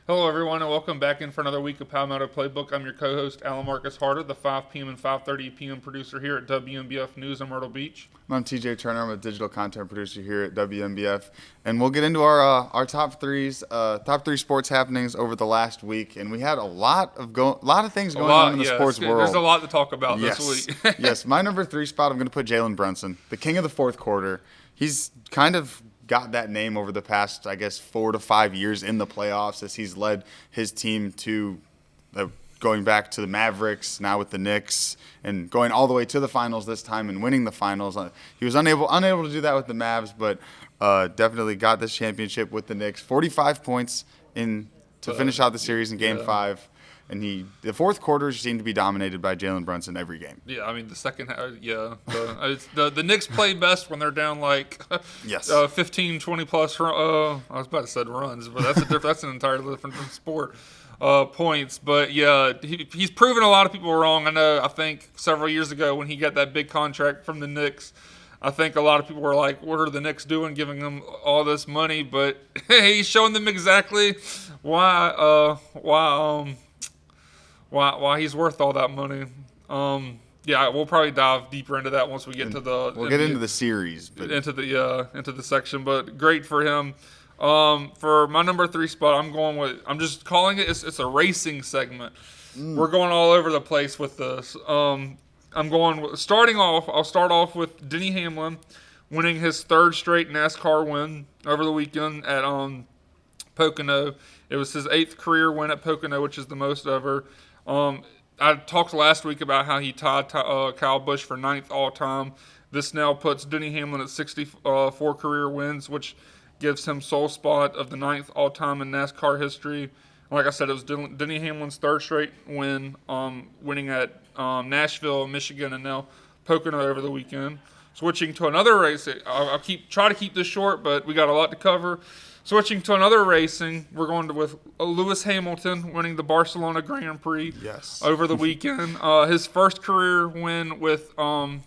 Hello, everyone, and welcome back in for another week of Palmetto Playbook. I'm your co-host, Alan Marcus Harder, the 5 p.m. and 5:30 p.m. producer here at WMBF News in Myrtle Beach. I'm TJ Turner. I'm a digital content producer here at WMBF, and we'll get into our top three sports happenings over the last week. And we had a lot of things going on in the sports world. There's a lot to talk about yes. this week. Yes, my number 3 spot, I'm going to put Jalen Brunson, the king of the fourth quarter. He's kind of got that name over the past, 4 to 5 years in the playoffs as he's led his team to going back to the Mavericks, now with the Knicks, and going all the way to the finals this time and winning the finals. He was unable to do that with the Mavs, but definitely got this championship with the Knicks. 45 points to finish out the series in Game 5. And the fourth quarter seemed to be dominated by Jalen Brunson every game. Yeah, I mean, the second half, the Knicks play best when they're down 15, 20 plus. I was about to say runs, but that's an entirely different sport. Points, but yeah, he's proven a lot of people wrong. I think several years ago when he got that big contract from the Knicks, I think a lot of people were like, what are the Knicks doing giving him all this money? But he's showing them exactly why he's worth all that money. Yeah, we'll probably dive deeper into that once we get into the series, but into the section. But great for him. For my number 3 spot, I'm just calling it. It's a racing segment. We're going all over the place with this. I'll start off with Denny Hamlin winning his 3rd straight NASCAR win over the weekend at Pocono. It was his 8th career win at Pocono, which is the most ever. I talked last week about how he tied Kyle Busch for 9th all-time. This now puts Denny Hamlin at 64 career wins, which gives him sole spot of the 9th all-time in NASCAR history. Like I said, it was Denny Hamlin's 3rd straight win, winning at Nashville, Michigan, and now Pocono over the weekend. Switching to another race, I'll try to keep this short, but we got a lot to cover. Switching to another racing, we're going with Lewis Hamilton winning the Barcelona Grand Prix over the weekend. His first career win with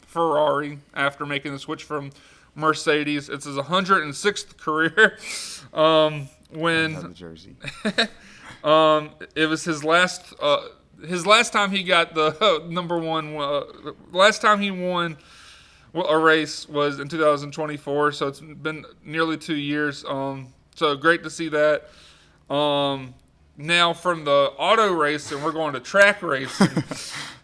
Ferrari after making the switch from Mercedes. It's his 106th career win. The jersey. It was his last time he got the number one. Last time he won a race was in 2024, so it's been nearly 2 years. So great to see that. Now from the auto racing, we're going to track racing.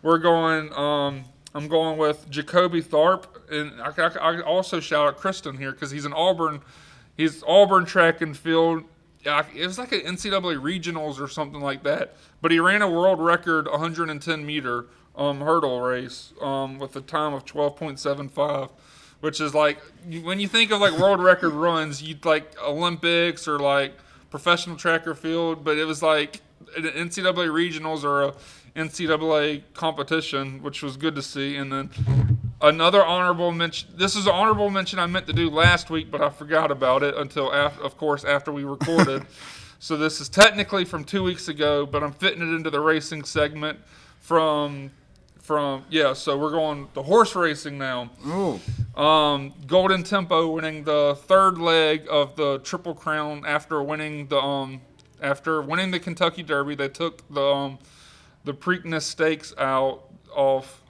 I'm going with Jacoby Tharp, and I also shout out Kristen here because he's an Auburn. He's Auburn track and field. It was like an NCAA regionals or something like that. But he ran a world record 110 meter hurdle race with a time of 12.75. Which is like, when you think of like world record runs, you'd like Olympics or like professional track or field, but it was like an NCAA regionals or a NCAA competition, which was good to see. And then another honorable mention. This is an honorable mention I meant to do last week, but I forgot about it until, after we recorded. So this is technically from 2 weeks ago, but I'm fitting it into the racing segment so we're going to horse racing now. Ooh. Golden Tempo winning the 3rd leg of the Triple Crown after winning the Kentucky Derby. They took the Preakness Stakes off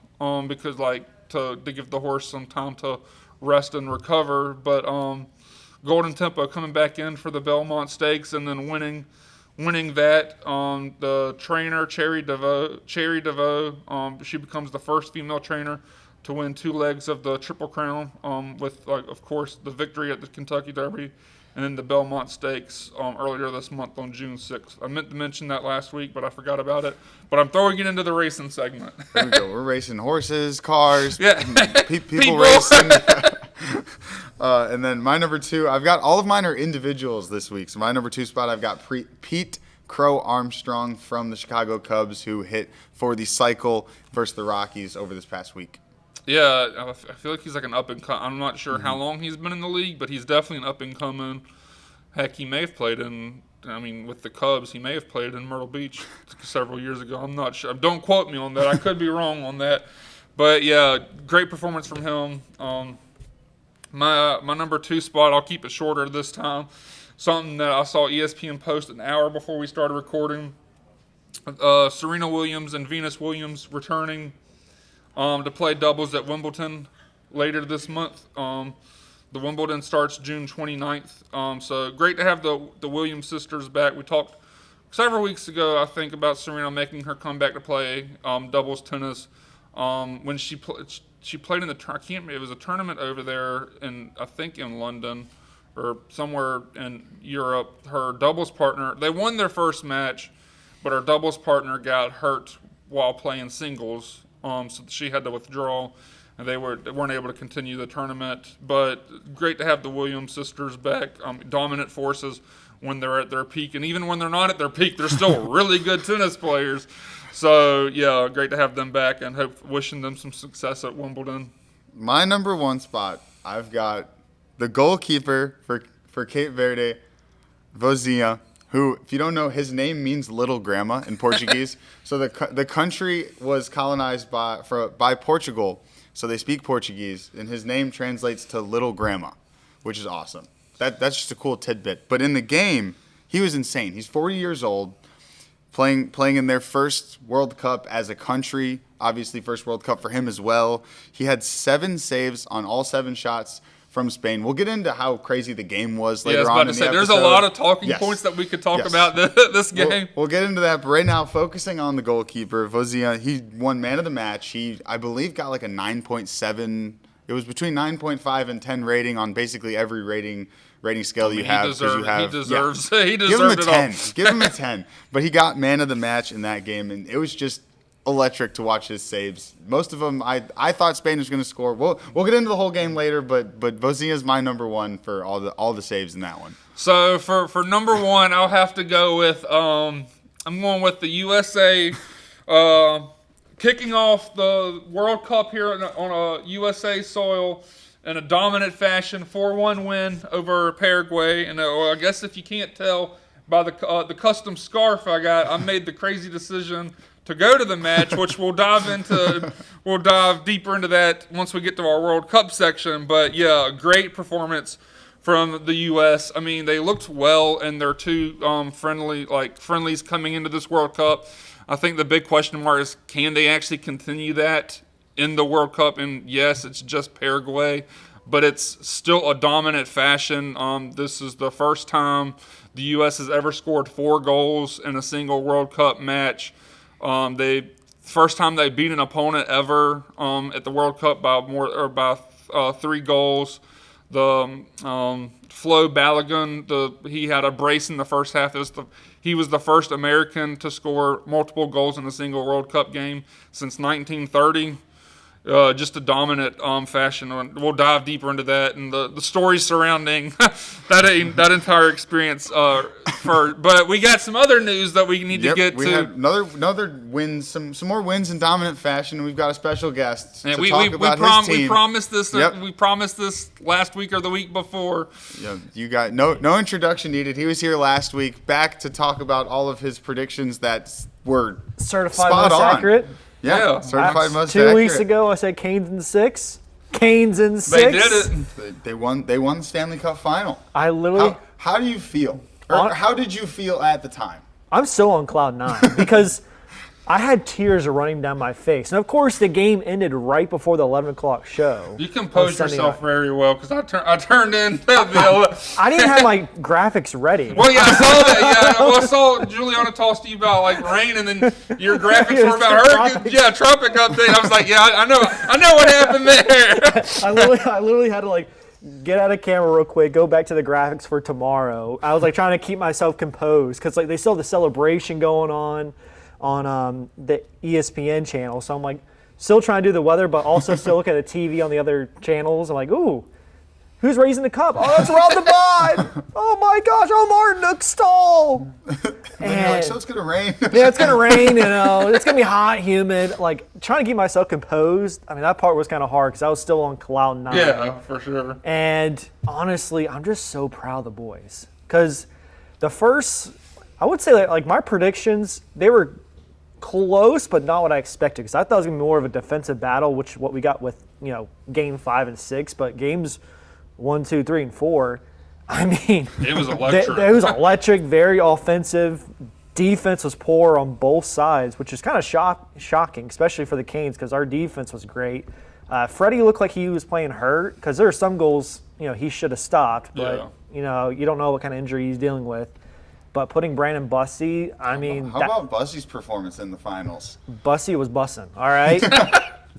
because to give the horse some time to rest and recover. But Golden Tempo coming back in for the Belmont Stakes and then winning that. The trainer Cherry DeVoe, she becomes the first female trainer to win 2 legs of the Triple Crown, with of course the victory at the Kentucky Derby and then the Belmont Stakes earlier this month on June 6th. I meant to mention that last week, but I forgot about it. But I'm throwing it into the racing segment. There we go. We're racing horses, cars, yeah. people racing. And then my number 2, I've got all of mine are individuals this week. So my number 2 spot, I've got Pete Crow Armstrong from the Chicago Cubs, who hit for the cycle versus the Rockies over this past week. Yeah, I feel like he's like an up-and-coming. I'm not sure how long he's been in the league, but he's definitely an up-and-coming. Heck, he may have played with the Cubs, he may have played in Myrtle Beach several years ago. I'm not sure. Don't quote me on that. I could be wrong on that. But, yeah, great performance from him. My number 2 spot, I'll keep it shorter this time. something that I saw ESPN post an hour before we started recording. Serena Williams and Venus Williams returning to play doubles at Wimbledon later this month. The Wimbledon starts June 29th. So great to have the Williams sisters back. We talked several weeks ago, I think, about Serena making her comeback to play doubles tennis. When she played in it was a tournament over there I think in London or somewhere in Europe. Her doubles partner, they won their first match, but her doubles partner got hurt while playing singles, so she had to withdraw, and they weren't able to continue the tournament. But great to have the Williams sisters back, dominant forces when they're at their peak, and even when they're not at their peak, they're still really good tennis players. So yeah, great to have them back, and wishing them some success at Wimbledon. My number one spot, I've got the goalkeeper for Cape Verde, Vozinha, who, if you don't know, his name means little grandma in Portuguese. So the country was colonized by Portugal, so they speak Portuguese, and his name translates to little grandma, which is awesome. That's just a cool tidbit. But in the game, he was insane. He's 40 years old, playing in their first World Cup as a country. Obviously, first World Cup for him as well. He had 7 saves on all 7 shots from Spain. We'll get into how crazy the game was later on in the episode. There's a lot of talking points that we could talk about this game. We'll get into that, but right now, focusing on the goalkeeper, Vozinha, he won man of the match. He, I believe, got like a 9.7. It was between 9.5 and 10 rating on basically every rating scale you have. He deserves Give him a it 10. all. Give him a 10. But he got man of the match in that game, and it was just electric to watch his saves. Most of them, I thought Spain was going to score. We'll get into the whole game later, but Vozinha is my number one for all the saves in that one. So for number one, I'll have to go with I'm going with the USA kicking off the World Cup here on a USA soil in a dominant fashion, 4-1 win over Paraguay. And I guess if you can't tell by the custom scarf I got, I made the crazy decision to go to the match, which we'll dive deeper into that once we get to our World Cup section. But yeah, great performance from the U.S. I mean, they looked well in their 2 friendlies coming into this World Cup. I think the big question mark is, can they actually continue that in the World Cup? And yes, it's just Paraguay, but it's still a dominant fashion. This is the first time the U.S. has ever scored 4 goals in a single World Cup match. First time they beat an opponent ever at the World Cup by 3 goals. The Flo Balogun, he had a brace in the first half. He was the first American to score multiple goals in a single World Cup game since 1930. Just a dominant fashion. We'll dive deeper into that and the stories surrounding that entire experience. But we got some other news that we need to get to. We have another wins, some more wins in dominant fashion. And we've got a special guest to talk about his team. We promised this. We promised this last week or the week before. Yeah, you got no introduction needed. He was here last week, back to talk about all of his predictions that were certified spot most on. accurate. Yeah, certified most 2 accurate. weeks ago, I said Canes in 6. Canes in 6. They did it. They won the Stanley Cup Final. I literally. How do you feel? Or how did you feel at the time? I'm still on cloud 9 because I had tears running down my face. And of course, the game ended right before the 11 o'clock show. You composed yourself very well because I turned in I didn't have my graphics ready. Well, yeah, I saw that. Yeah, well, I saw Juliana toss to you about rain, and then your graphics were about hurricane. Yeah, tropic update. I was like, yeah, I know what happened there. I literally had to get out of camera real quick, go back to the graphics for tomorrow. I was trying to keep myself composed because they still have the celebration going on the ESPN channel. So I'm still trying to do the weather, but also still looking at the TV on the other channels. I'm ooh, who's raising the cup? Oh, that's Rob the Bod. Oh my gosh, oh, Martin Nuckstall. And so it's going to rain. Yeah, it's going to rain, it's going to be hot, humid. Trying to keep myself composed. I mean, that part was kind of hard because I was still on cloud 9. Yeah, for sure. And honestly, I'm just so proud of the boys. Because I would say my predictions, they were close, but not what I expected. Because I thought it was going to be more of a defensive battle, which what we got with, game 5 and 6. But games 1, 2, 3, and 4, I mean, It was electric. it was electric, very offensive. Defense was poor on both sides, which is kind of shocking, especially for the Canes, because our defense was great. Freddie looked like he was playing hurt, because there are some goals, he should have stopped, but you don't know what kind of injury he's dealing with. But putting Brandon Bussey, I mean, how about Bussey's performance in the finals? Bussey was bussing, all right?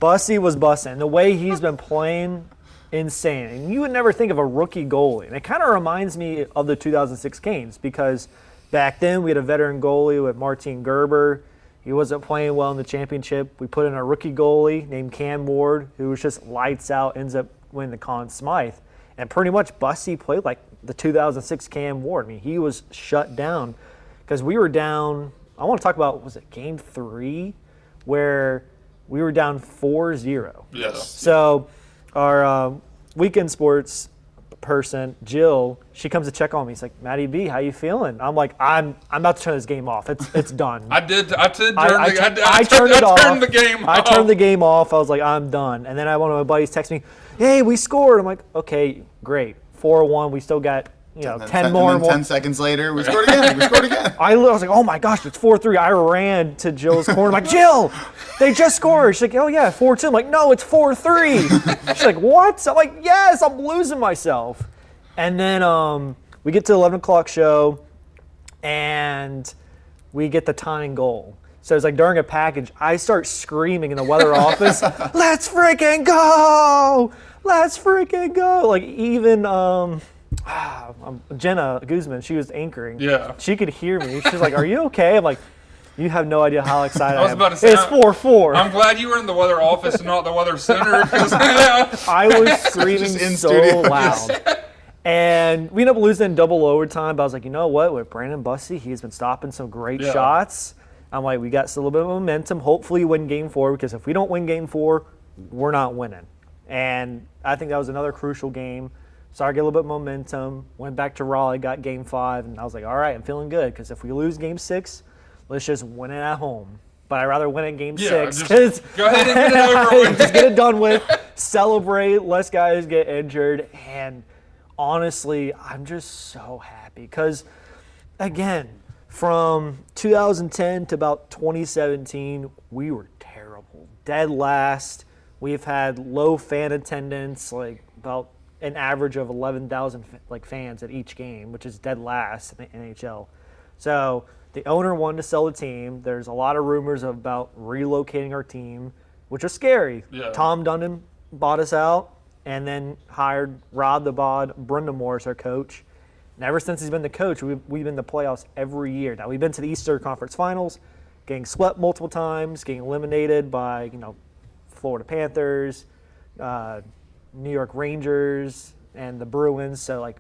Bussey was bussing. The way he's been playing, insane. And you would never think of a rookie goalie. And it kind of reminds me of the 2006 Canes, because back then we had a veteran goalie with Martin Gerber. He wasn't playing well in the championship. We put in a rookie goalie named Cam Ward, who was just lights out, ends up winning the Conn Smythe. And pretty much Bussey played like the 2006 Cam Ward. I mean, he was shut down because we were down. I want to talk about, was it game 3 where we were down 4-0. Yes. So our weekend sports person, Jill, she comes to check on me. She's like, Matty B, how you feeling? I'm like, I'm about to turn this game off. It's done. I turned the game off. I turned the game off. I was like, I'm done. And then one of my buddies texted me, hey, we scored. I'm like, okay, great. 4-1. We still got 10 more. And then 10 seconds later, we scored again. I was like, oh my gosh, it's 4-3. I ran to Jill's corner. I'm like, Jill, they just scored. She's like, oh yeah, 4-2. I'm like, no, it's 4-3. She's like, what? I'm like, yes, I'm losing myself. And then we get to the 11 o'clock show, and we get the tying goal. So it's like during a package, I start screaming in the weather office, let's freaking go! Let's freaking go! Like even Jenna Guzman, she was anchoring. Yeah. She could hear me. She's like, are you okay? I'm like, you have no idea how excited I am. I was about to say, it's 4-4. I'm glad you were in the weather office and not the weather center. I was screaming so studio. loud. And we ended up losing in double overtime, but I was like, you know what? With Brandon Bussey, he's been stopping some great shots. I'm like, we got a little bit of momentum. Hopefully win game 4, because if we don't win game 4, we're not winning. And I think that was another crucial game. Started to get a little bit of momentum. Went back to Raleigh, got game 5, and I was like, all right, I'm feeling good, because if we lose game 6, let's just win it at home. But I'd rather win it game 6. Just go ahead and get it over with. Just get it done with. Celebrate. Less guys get injured. And honestly, I'm just so happy because, again, from 2010 to about 2017, we were terrible. Dead last. We've had low fan attendance, like about an average of 11,000 fans at each game, which is dead last in the NHL. So the owner wanted to sell the team. There's a lot of rumors about relocating our team, which is scary. Yeah. Tom Dundon bought us out and then hired Rod the Bod Brindamore as our coach. And ever since he's been the coach, we've been in the playoffs every year. Now, we've been to the Eastern Conference Finals, getting swept multiple times, getting eliminated by, Florida Panthers, New York Rangers, and the Bruins. So,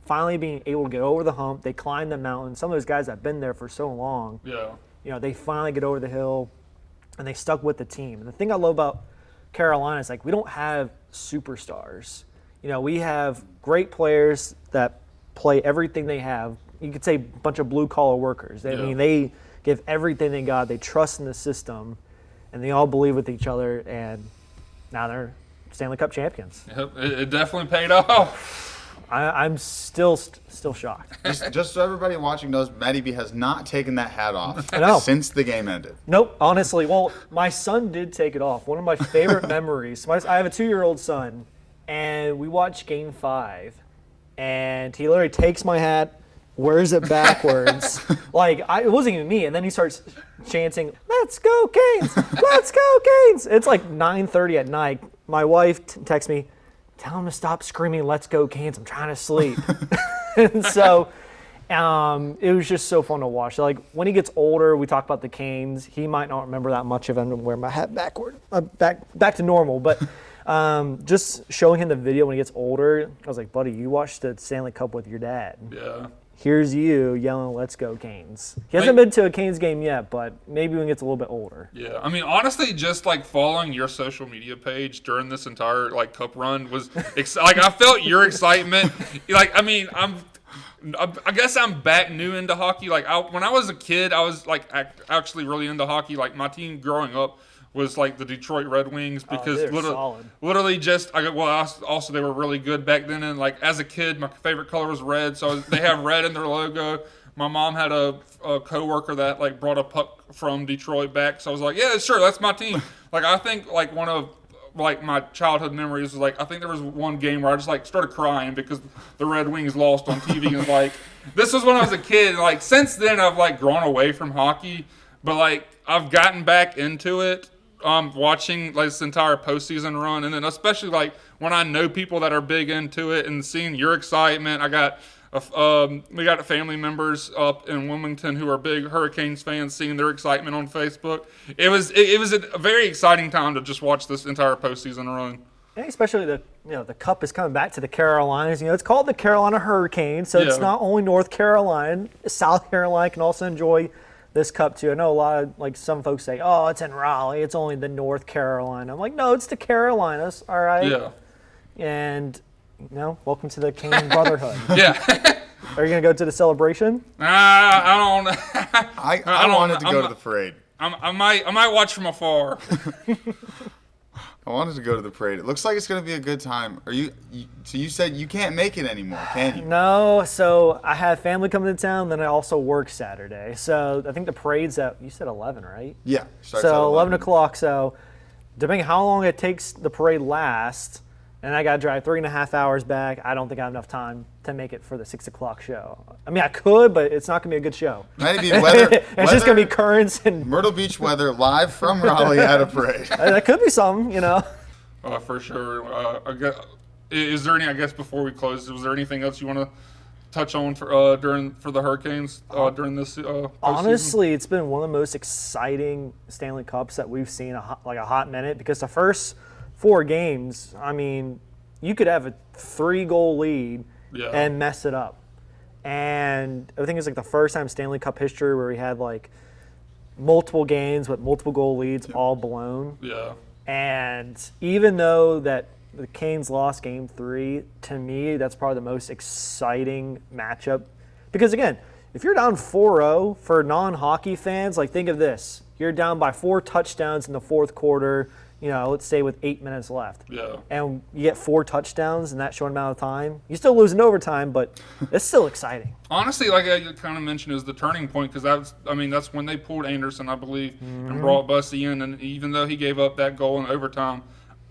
finally being able to get over the hump. They climbed the mountain. Some of those guys that have been there for so long, they finally get over the hill, and they stuck with the team. And the thing I love about Carolina is, we don't have superstars. We have great players that play everything they have. You could say a bunch of blue-collar workers. I mean, they give everything they got. They trust in the system, and they all believe with each other, and now they're Stanley Cup champions. Yep, it definitely paid off. I'm still shocked. Just so everybody watching knows, Matty B has not taken that hat off since the game ended. Nope, honestly. Well, my son did take it off. One of my favorite memories. I have a 2-year-old son, and we watched Game 5. And he literally takes my hat, wears it backwards. It wasn't even me. And then he starts chanting, "Let's go Canes! Let's go Canes!" It's 9:30 at night. My wife texts me, "Tell him to stop screaming, 'Let's go Canes!' I'm trying to sleep." And so it was just so fun to watch. When he gets older, we talk about the Canes. He might not remember that much of it. I'm going to wear my hat backward, back to normal. But just showing him the video when he gets older, I was like, buddy, you watched the Stanley Cup with your dad. Yeah. Here's you yelling, "Let's go Canes." He hasn't been to a Canes game yet, but maybe when he gets a little bit older. Yeah. I mean, honestly, just following your social media page during this entire Cup run was I felt your excitement. I guess I'm back new into hockey. When I was a kid, I was actually really into hockey. My team growing up was like the Detroit Red Wings because they're solid. literally also they were really good back then. And like as a kid, my favorite color was red, so they have red in their logo. My mom had a coworker that like brought a puck from Detroit back, so I was like, yeah, sure, that's my team. Like I think like one of like my childhood memories was like I think there was one game where I just like started crying because the Red Wings lost on TV and like this was when I was a kid. Like since then I've like grown away from hockey, but like I've gotten back into it. Watching like this entire postseason run, and then especially like when I know people that are big into it and seeing your excitement. We got family members up in Wilmington who are big Hurricanes fans, seeing their excitement on Facebook. It was a very exciting time to just watch this entire postseason run. And especially the cup is coming back to the Carolinas. It's called the Carolina Hurricanes, so it's not only North Carolina. South Carolina can also enjoy this cup too. I know a lot of like some folks say, "Oh, it's in Raleigh. It's only the North Carolina." I'm like, no, it's the Carolinas. All right. Yeah. And welcome to the Kane Brotherhood. Yeah. Are you gonna go to the celebration? I don't know. I wanted to go to the parade. I might watch from afar. I wanted to go to the parade. It looks like it's going to be a good time. So you said you can't make it anymore, can you? No. So I have family coming to town. Then I also work Saturday. So I think the parade's at, you said 11, right? Yeah. So 11 o'clock. So depending how long it takes the parade lasts, and I got to drive 3.5 hours back, I don't think I have enough time to make it for the 6 o'clock show. I mean, I could, but it's not going to be a good show. Might be weather. It's just going to be currents and Myrtle Beach weather live from Raleigh at a parade. That could be something, For sure. Is there any? I guess before we close, was there anything else you want to touch on for the Hurricanes during this? Honestly, it's been one of the most exciting Stanley Cups that we've seen a hot minute, because the first 4 games, I mean, you could have a 3-goal lead and mess it up. And I think it's like the first time in Stanley Cup history where we had like multiple games with multiple goal leads all blown. Yeah. And even though that the Canes lost Game 3, to me, that's probably the most exciting matchup. Because again, if you're down 4-0 for non-hockey fans, like think of this. You're down by 4 touchdowns in the fourth quarter, let's say with 8 minutes left. Yeah. And you get 4 touchdowns in that short amount of time. You still lose in overtime, but it's still exciting. Honestly, like I kind of mentioned, is the turning point, because that's when they pulled Anderson, I believe, and brought Bussey in. And even though he gave up that goal in overtime,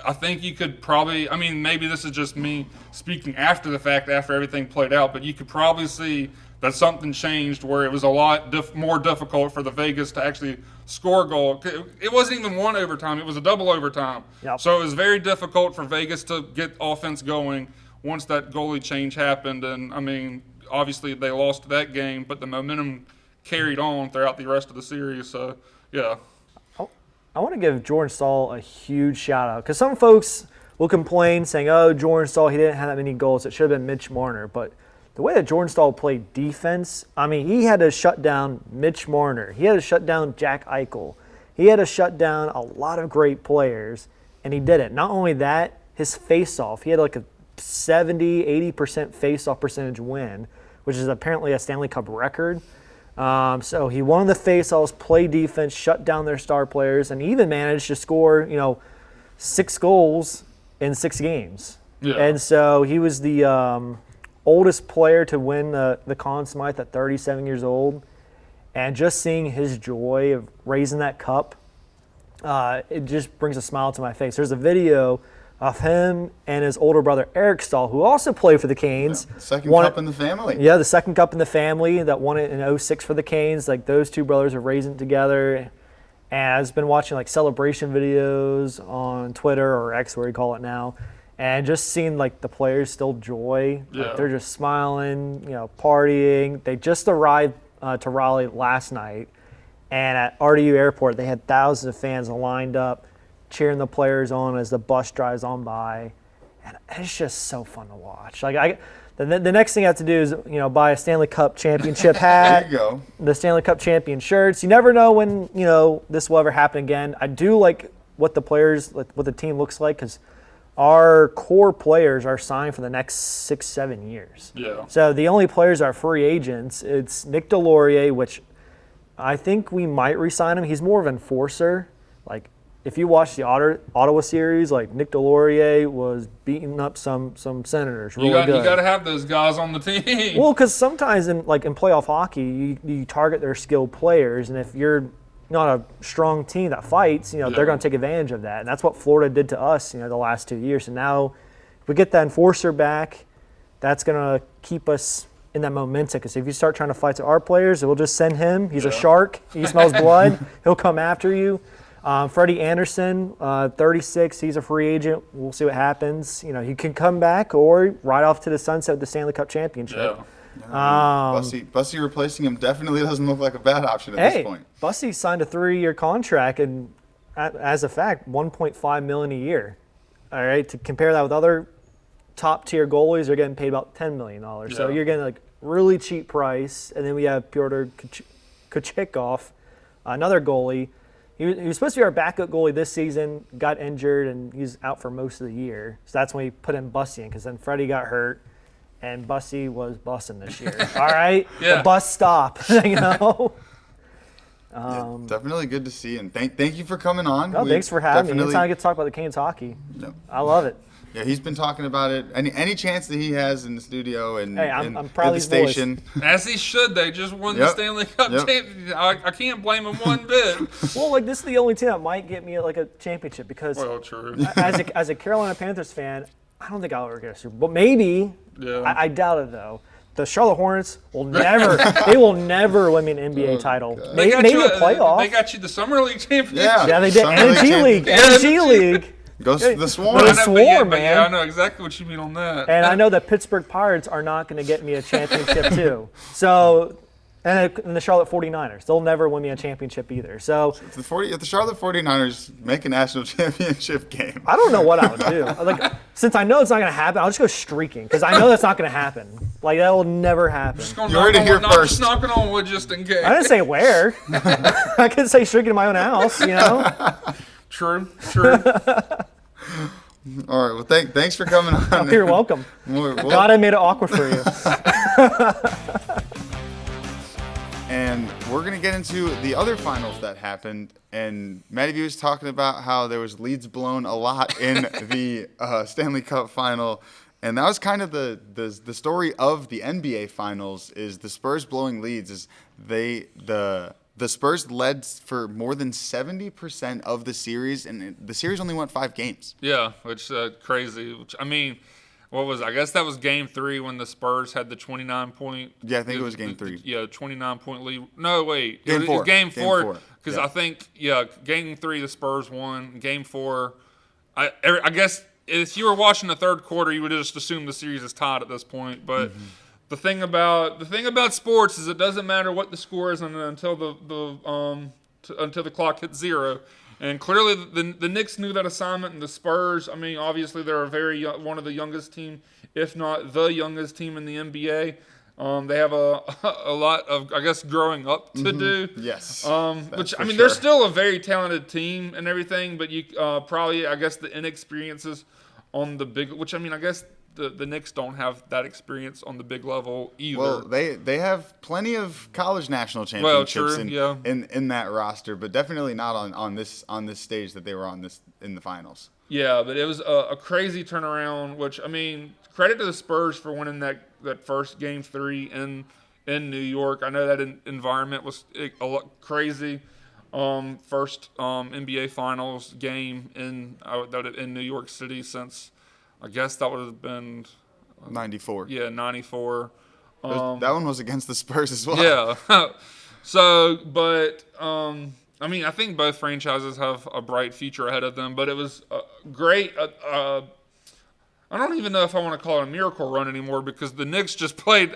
I think you could probably, maybe this is just me speaking after the fact, after everything played out, but you could probably see that something changed where it was a lot more difficult for the Vegas to actually score a goal. It wasn't even 1 overtime. It was a double overtime. Yep. So it was very difficult for Vegas to get offense going once that goalie change happened. And, obviously they lost that game, but the momentum carried on throughout the rest of the series. So, yeah. I want to give Jordan Staal a huge shout-out, because some folks will complain saying, oh, Jordan Staal, he didn't have that many goals. It should have been Mitch Marner. But the way that Jordan Staal played defense, he had to shut down Mitch Marner. He had to shut down Jack Eichel. He had to shut down a lot of great players, and he did it. Not only that, his face-off, he had like a 70-80% face-off percentage win, which is apparently a Stanley Cup record. So he won the face-offs, played defense, shut down their star players, and even managed to score, 6 goals in 6 games. Yeah. And so he was the oldest player to win the Conn Smythe at 37 years old. And just seeing his joy of raising that cup, it just brings a smile to my face. There's a video of him and his older brother Eric Staal, who also played for the Canes. Yeah, second cup in the family. Yeah, the second cup in the family that won it in 06 for the Canes. Like, those two brothers are raising it together. And I've been watching like celebration videos on Twitter, or X, where you call it now, and just seeing like the players still joy. Yeah. Like, they're just smiling, partying. They just arrived to Raleigh last night, and at RDU Airport they had thousands of fans lined up cheering the players on as the bus drives on by, and it's just so fun to watch. Like, the next thing I have to do is buy a Stanley Cup championship hat. There you go. The Stanley Cup champion shirts. You never know when this will ever happen again. I do like what the team looks like, because our core players are signed for the next 6-7 years. Yeah. So the only players that are free agents, it's Nick Delorier, which I think we might re-sign him. He's more of an enforcer. Like, if you watch the Ottawa series, like Nick Delorier was beating up some senators really good. You got to have those guys on the team. Well, because sometimes in playoff hockey, you target their skilled players, and if you're not a strong team that fights, they're going to take advantage of that, and that's what Florida did to us, the last 2 years. And now, if we get that enforcer back, that's going to keep us in that momentum. Because if you start trying to fight to our players, we'll just send him. He's a shark. He smells blood. He'll come after you. Freddie Anderson, 36, he's a free agent. We'll see what happens. He can come back or ride off to the sunset with the Stanley Cup championship. Yeah. Bussy replacing him definitely doesn't look like a bad option at this point. Bussy signed a 3-year contract, and as a fact, $1.5 million a year. All right, to compare that with other top-tier goalies, they're getting paid about $10 million. Yeah. So you're getting really cheap price. And then we have Pyotr Kochetkov, another goalie. He was supposed to be our backup goalie this season, got injured, and he's out for most of the year. So that's when we put in Bussy in, because then Freddie got hurt, and Bussy was bussing this year. All right? Yeah. The bus stop, Definitely good to see, and thank you for coming on. No, thanks for having me. Anytime I get to talk about the Canes hockey, I love it. Yeah, he's been talking about it. Any chance that he has in the studio and I'm proud at the station. As he should. They just won the Stanley Cup championship. I can't blame him one bit. Well, this is the only team that might get me a championship because true. as a Carolina Panthers fan, I don't think I'll ever get a Super Bowl. Maybe. Yeah. I doubt it though. The Charlotte Hornets will never. They will never win me an NBA title. Maybe a playoff. They got you the Summer League championship. Yeah, they did. And G League. And G League. Goes to the Swarm. The Swarm, man. Yeah, I know exactly what you mean on that. And I know the Pittsburgh Pirates are not going to get me a championship too. So, and the Charlotte 49ers, they'll never win me a championship either. So, if the Charlotte 49ers make a national championship game, I don't know what I would do. Since I know it's not going to happen, I'll just go streaking because I know that's not going to happen. That will never happen. You heard it here first. Just knocking on wood just in case. I didn't say where. I could say streaking in my own house, True. All right. Well, thanks for coming on. You're welcome. God, I made it awkward for you. And we're going to get into the other finals that happened. And Matty V was talking about how there was leads blown a lot in the Stanley Cup Final. And that was kind of the story of the NBA Finals is the Spurs blowing leads. Is the Spurs led for more than 70% of the series, and the series only went 5 games. Yeah, which crazy. What was I guess that was Game 3 when the Spurs had the 29-point. Yeah, I think it was Game 3. 29-point lead. No, wait. Game 4. It was Game 4 because I think Game 3 the Spurs won. Game 4, I guess if you were watching the third quarter, you would just assume the series is tied at this point, but. Mm-hmm. The thing about sports is it doesn't matter what the score is until the clock hits 0. And clearly the Knicks knew that assignment, and the Spurs. I mean, obviously they're one of the youngest team, if not the youngest team in the NBA. They have a lot of growing up to do. Yes. They're still a very talented team and everything, but you probably the inexperiences on the big. The Knicks don't have that experience on the big level either. Well, they have plenty of college national championships in that roster, but definitely not on this stage that they were on in the finals. Yeah, but it was a crazy turnaround. Which credit to the Spurs for winning that first Game 3 in New York. I know that environment was a lot crazy. First NBA Finals game in New York City since. I guess that would have been 94. Yeah, 94. That one was against the Spurs as well. Yeah. So, but I think both franchises have a bright future ahead of them. But it was great. I don't even know if I want to call it a miracle run anymore because the Knicks just played.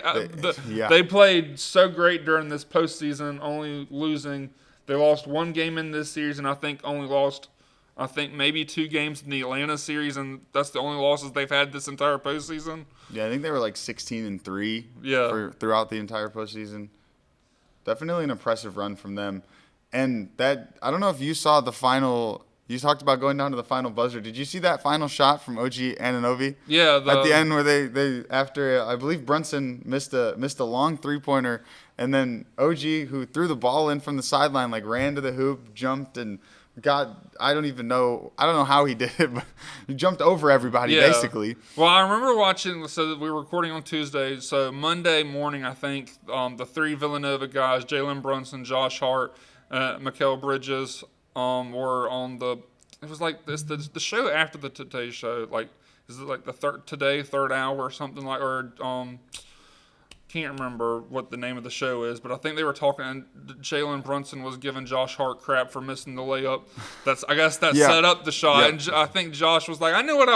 They played so great during this postseason, only losing. They lost one game in this series, and I think only lost. Maybe 2 games in the Atlanta series, and that's the only losses they've had this entire postseason. Yeah, I think they were 16-3 throughout the entire postseason. Definitely an impressive run from them. And that, I don't know if you saw the final. You talked about going down to the final buzzer. Did you see that final shot from OG Anunoby? Yeah. At the end where they after I believe Brunson missed a long 3-pointer, and then OG, who threw the ball in from the sideline, ran to the hoop, jumped, and I don't know how he did it, but he jumped over everybody basically. Well, I remember watching. So we were recording on Tuesday. So Monday morning, I think the three Villanova guys, Jalen Brunson, Josh Hart, Mikal Bridges, were on the. It was like this the show after the Today Show. Like, is it like the third hour or something like, or can't remember what the name of the show is, but I think they were talking, and Jalen Brunson was giving Josh Hart crap for missing the layup. I guess that set up the shot, and I think Josh was like, I knew what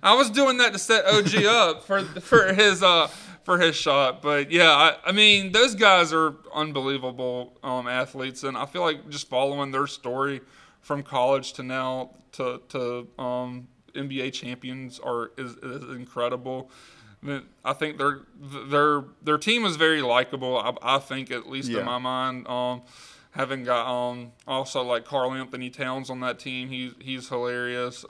I was doing that to set OG up for his shot. But yeah, I mean, those guys are unbelievable athletes, and I feel like just following their story from college to now to NBA champions is incredible. I think their team is very likable. I think, at least in my mind, having got also like Karl Anthony Towns on that team, he's hilarious.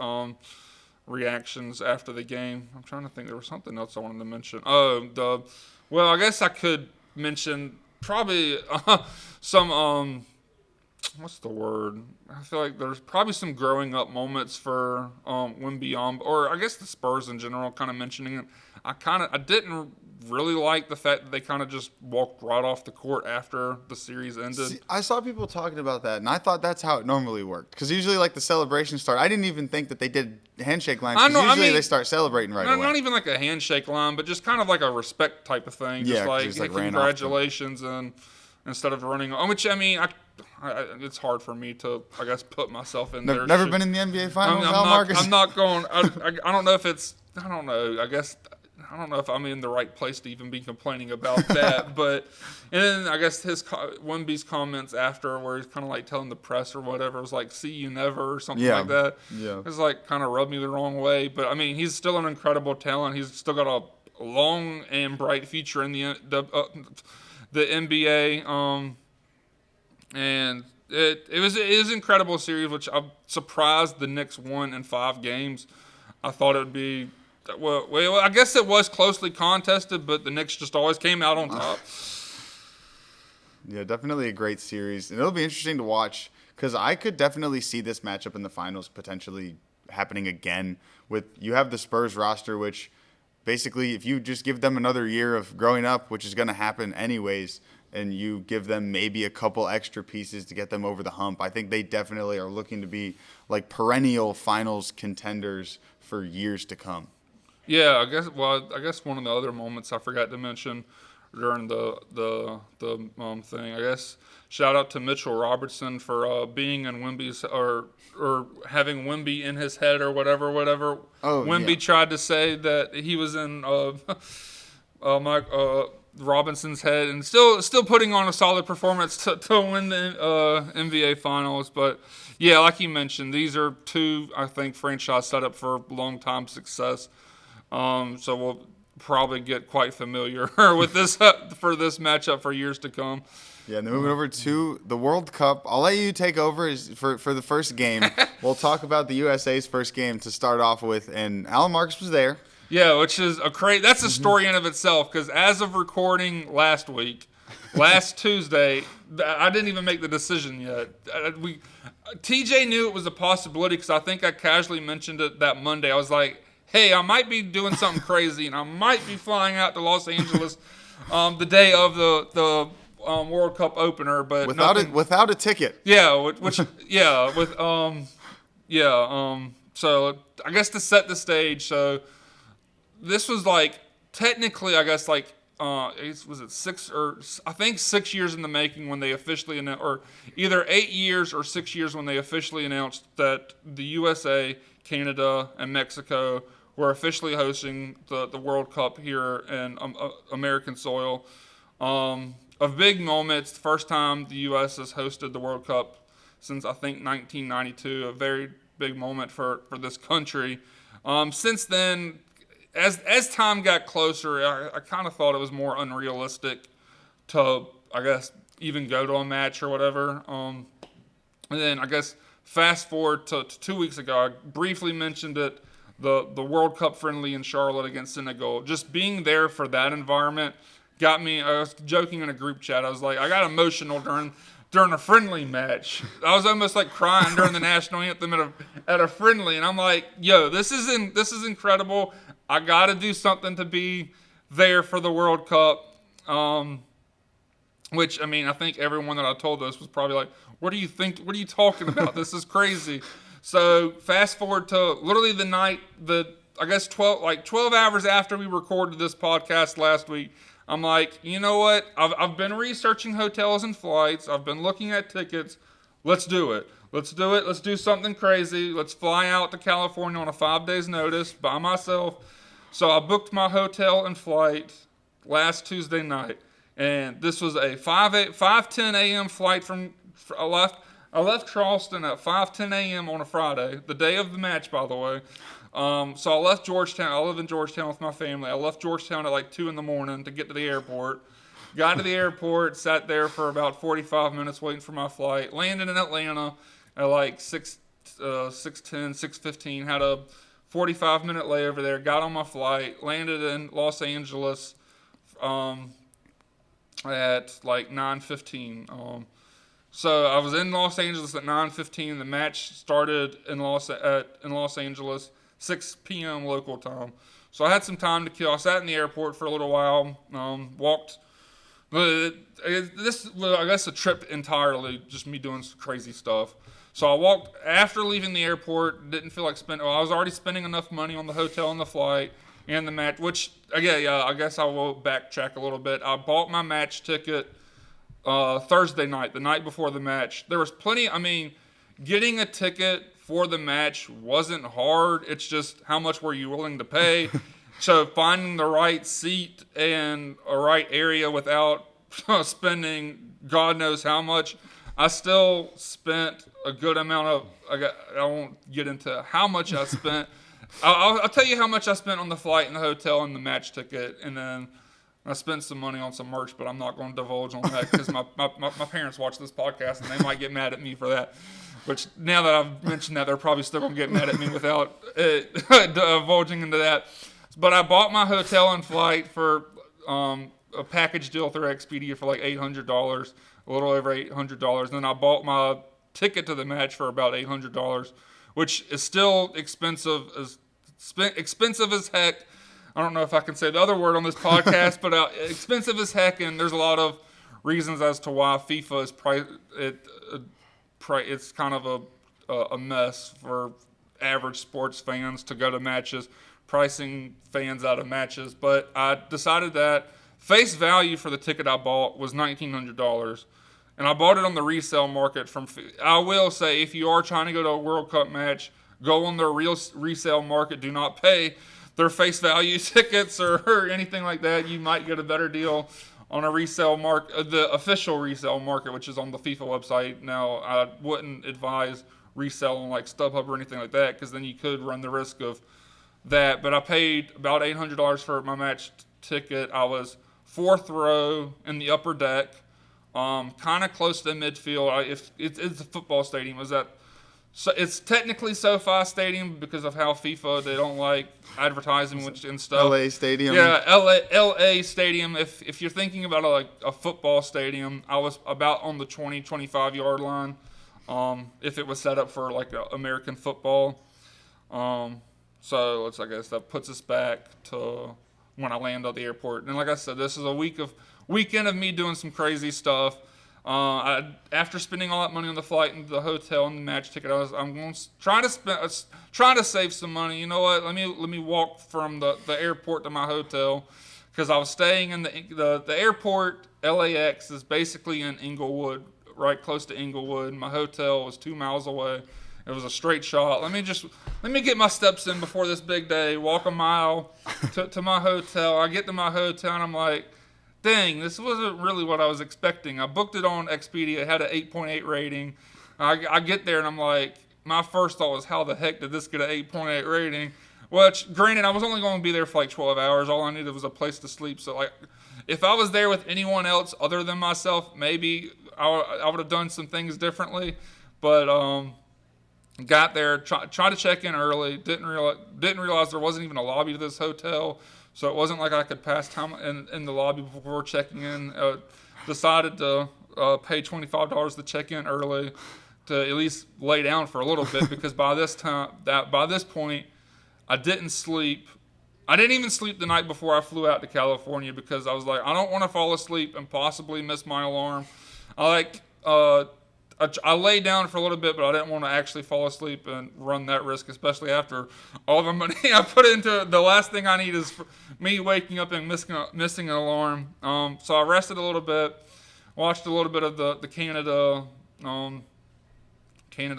Reactions after the game. I'm trying to think. There was something else I wanted to mention. Well, I guess I could mention probably some what's the word? I feel like there's probably some growing up moments for Wemby, or I guess the Spurs in general. Kind of mentioning it. I didn't really like the fact that they kind of just walked right off the court after the series ended. See, I saw people talking about that, and I thought that's how it normally worked. Because usually, like, the celebration start. I didn't even think that they did handshake lines. Usually they start celebrating right away. Not even like a handshake line, but just kind of like a respect type of thing. Yeah, just like congratulations, and instead of running on, which I mean, it's hard for me to, I guess, put myself in there. Never been in the NBA Finals, I'm not going. I don't know if it's. I don't know. I don't know if I'm in the right place to even be complaining about that. But and then I guess Wemby's comments after, where he's kind of like telling the press or whatever, was like, "See you never" or something like that. Yeah, it's like kind of rubbed me the wrong way. But I mean, he's still an incredible talent. He's still got a long and bright future in the NBA. And it was an incredible series, which I'm surprised the Knicks won in 5 games. I thought it would be. Well, I guess it was closely contested, but the Knicks just always came out on top. Yeah, definitely a great series. And it'll be interesting to watch, because I could definitely see this matchup in the finals potentially happening again. You have the Spurs roster, which basically, if you just give them another year of growing up, which is going to happen anyways, and you give them maybe a couple extra pieces to get them over the hump, I think they definitely are looking to be like perennial finals contenders for years to come. Yeah, I guess one of the other moments I forgot to mention during the thing, I guess, shout out to Mitchell Robertson for being in Wemby's or having Wemby in his head or whatever. Wemby tried to say that he was in Mike Robinson's head, and still putting on a solid performance to win the NBA Finals. But yeah, like you mentioned, these are 2, I think, franchise set up for long time success. So we'll probably get quite familiar with this for this matchup for years to come. Yeah, and then moving over to the World Cup, I'll let you take over for the first game. We'll talk about the USA's first game to start off with, and Alan Marcus was there. Yeah, which is that's a story in of itself, because as of recording last Tuesday, I didn't even make the decision yet. TJ knew it was a possibility, because I think I casually mentioned it that Monday. I was like, hey, I might be doing something crazy, and I might be flying out to Los Angeles the day of the World Cup opener, but without a ticket. Yeah, So I guess to set the stage, so this was like technically, I guess, like was it 6 years in the making when they officially announced, or either 8 years or 6 years when they officially announced that the USA, Canada, and Mexico were officially hosting the World Cup here in American soil. A big moment. It's the first time the U.S. has hosted the World Cup since, I think, 1992. A very big moment for this country. Since then, as time got closer, I kind of thought it was more unrealistic to, I guess, even go to a match or whatever. And then, I guess, fast forward to 2 weeks ago, I briefly mentioned it, the World Cup friendly in Charlotte against Senegal. Just being there for that environment got me. I was joking in a group chat. I was like, I got emotional during during a friendly match. I was almost like crying during the national anthem at a friendly, and I'm like, yo, this is incredible. I got to do something to be there for the World Cup. Which, I mean, I think everyone that I told this was probably like, what do you think? What are you talking about? This is crazy. So fast forward to literally the night, I guess 12 hours after we recorded this podcast last week, I'm like, you know what? I've been researching hotels and flights. I've been looking at tickets. Let's do it. Let's do it. Let's do something crazy. Let's fly out to California on a 5 days notice by myself. So I booked my hotel and flight last Tuesday night. And this was a 5:10 a.m. flight I left Charleston at 5:10 a.m. on a Friday, the day of the match, by the way. So I left Georgetown. I live in Georgetown with my family. I left Georgetown at like 2 in the morning to get to the airport. Got to the airport, sat there for about 45 minutes waiting for my flight. Landed in Atlanta at like 6:15. Had a 45-minute layover there. Got on my flight. Landed in Los Angeles at like 9:15. So I was in Los Angeles at 9:15. The match started in Los Angeles, 6 p.m. local time. So I had some time to kill. I sat in the airport for a little while. Walked. This, I guess, a trip entirely, just me doing some crazy stuff. So I walked after leaving the airport. Didn't feel like spending. Well, I was already spending enough money on the hotel and the flight and the match. Which, again, yeah, I guess I will backtrack a little bit. I bought my match ticket Thursday night, the night before the match. There was plenty. I mean, getting a ticket for the match wasn't hard. It's just how much were you willing to pay. So finding the right seat and a right area without spending God knows how much. I still spent a good amount of. I won't get into how much I spent. I'll tell you how much I spent on the flight and the hotel and the match ticket, and then I spent some money on some merch, but I'm not going to divulge on that because my parents watch this podcast and they might get mad at me for that. Which, now that I've mentioned that, they're probably still going to get mad at me without divulging into that. But I bought my hotel and flight for a package deal through Expedia for like $800, a little over $800. And then I bought my ticket to the match for about $800, which is still expensive as heck. I don't know if I can say the other word on this podcast, but expensive as heck. And there's a lot of reasons as to why FIFA is it's kind of a mess for average sports fans to go to matches, pricing fans out of matches. But I decided that face value for the ticket I bought was $1,900. And I bought it on the resale market I will say, if you are trying to go to a World Cup match, go on their real resale market. Do not pay their face value tickets or anything like that. You might get a better deal on a resale market, the official resale market, which is on the FIFA website. Now, I wouldn't advise resale on like StubHub or anything like that, because then you could run the risk of that. But I paid about $800 for my match ticket. I was fourth row in the upper deck, kind of close to midfield. It's a football stadium. So it's technically SoFi Stadium because of how FIFA, they don't like advertising and stuff. LA Stadium. Yeah, LA Stadium. If you're thinking about a football stadium, I was about on the 20-25 yard line. If it was set up for like American football. So I guess that puts us back to when I land at the airport. And like I said, this is a weekend of me doing some crazy stuff. After spending all that money on the flight and the hotel and the match ticket, I'm going to try to save some money. You know what? Let me walk from the airport to my hotel, because I was staying in the airport. LAX is basically in Inglewood, right close to Inglewood. My hotel was 2 miles away. It was a straight shot. Let me get my steps in before this big day. Walk a mile to my hotel. I get to my hotel and I'm like, dang, this wasn't really what I was expecting. I booked it on Expedia. It had an 8.8 rating. I get there and I'm like, my first thought was, how the heck did this get an 8.8 rating? Which, granted, I was only going to be there for like 12 hours. All I needed was a place to sleep. So, like, if I was there with anyone else other than myself, maybe I would have done some things differently. But got there, tried to check in early. Didn't realize there wasn't even a lobby to this hotel. So it wasn't like I could pass time in the lobby before checking in. Decided to pay $25 to check in early to at least lay down for a little bit because by this point, I didn't sleep. I didn't even sleep the night before I flew out to California because I was like, I don't want to fall asleep and possibly miss my alarm. I laid down for a little bit, but I didn't want to actually fall asleep and run that risk, especially after all the money I put into it. The last thing I need is me waking up and missing an alarm. So I rested a little bit, watched a little bit of the Canada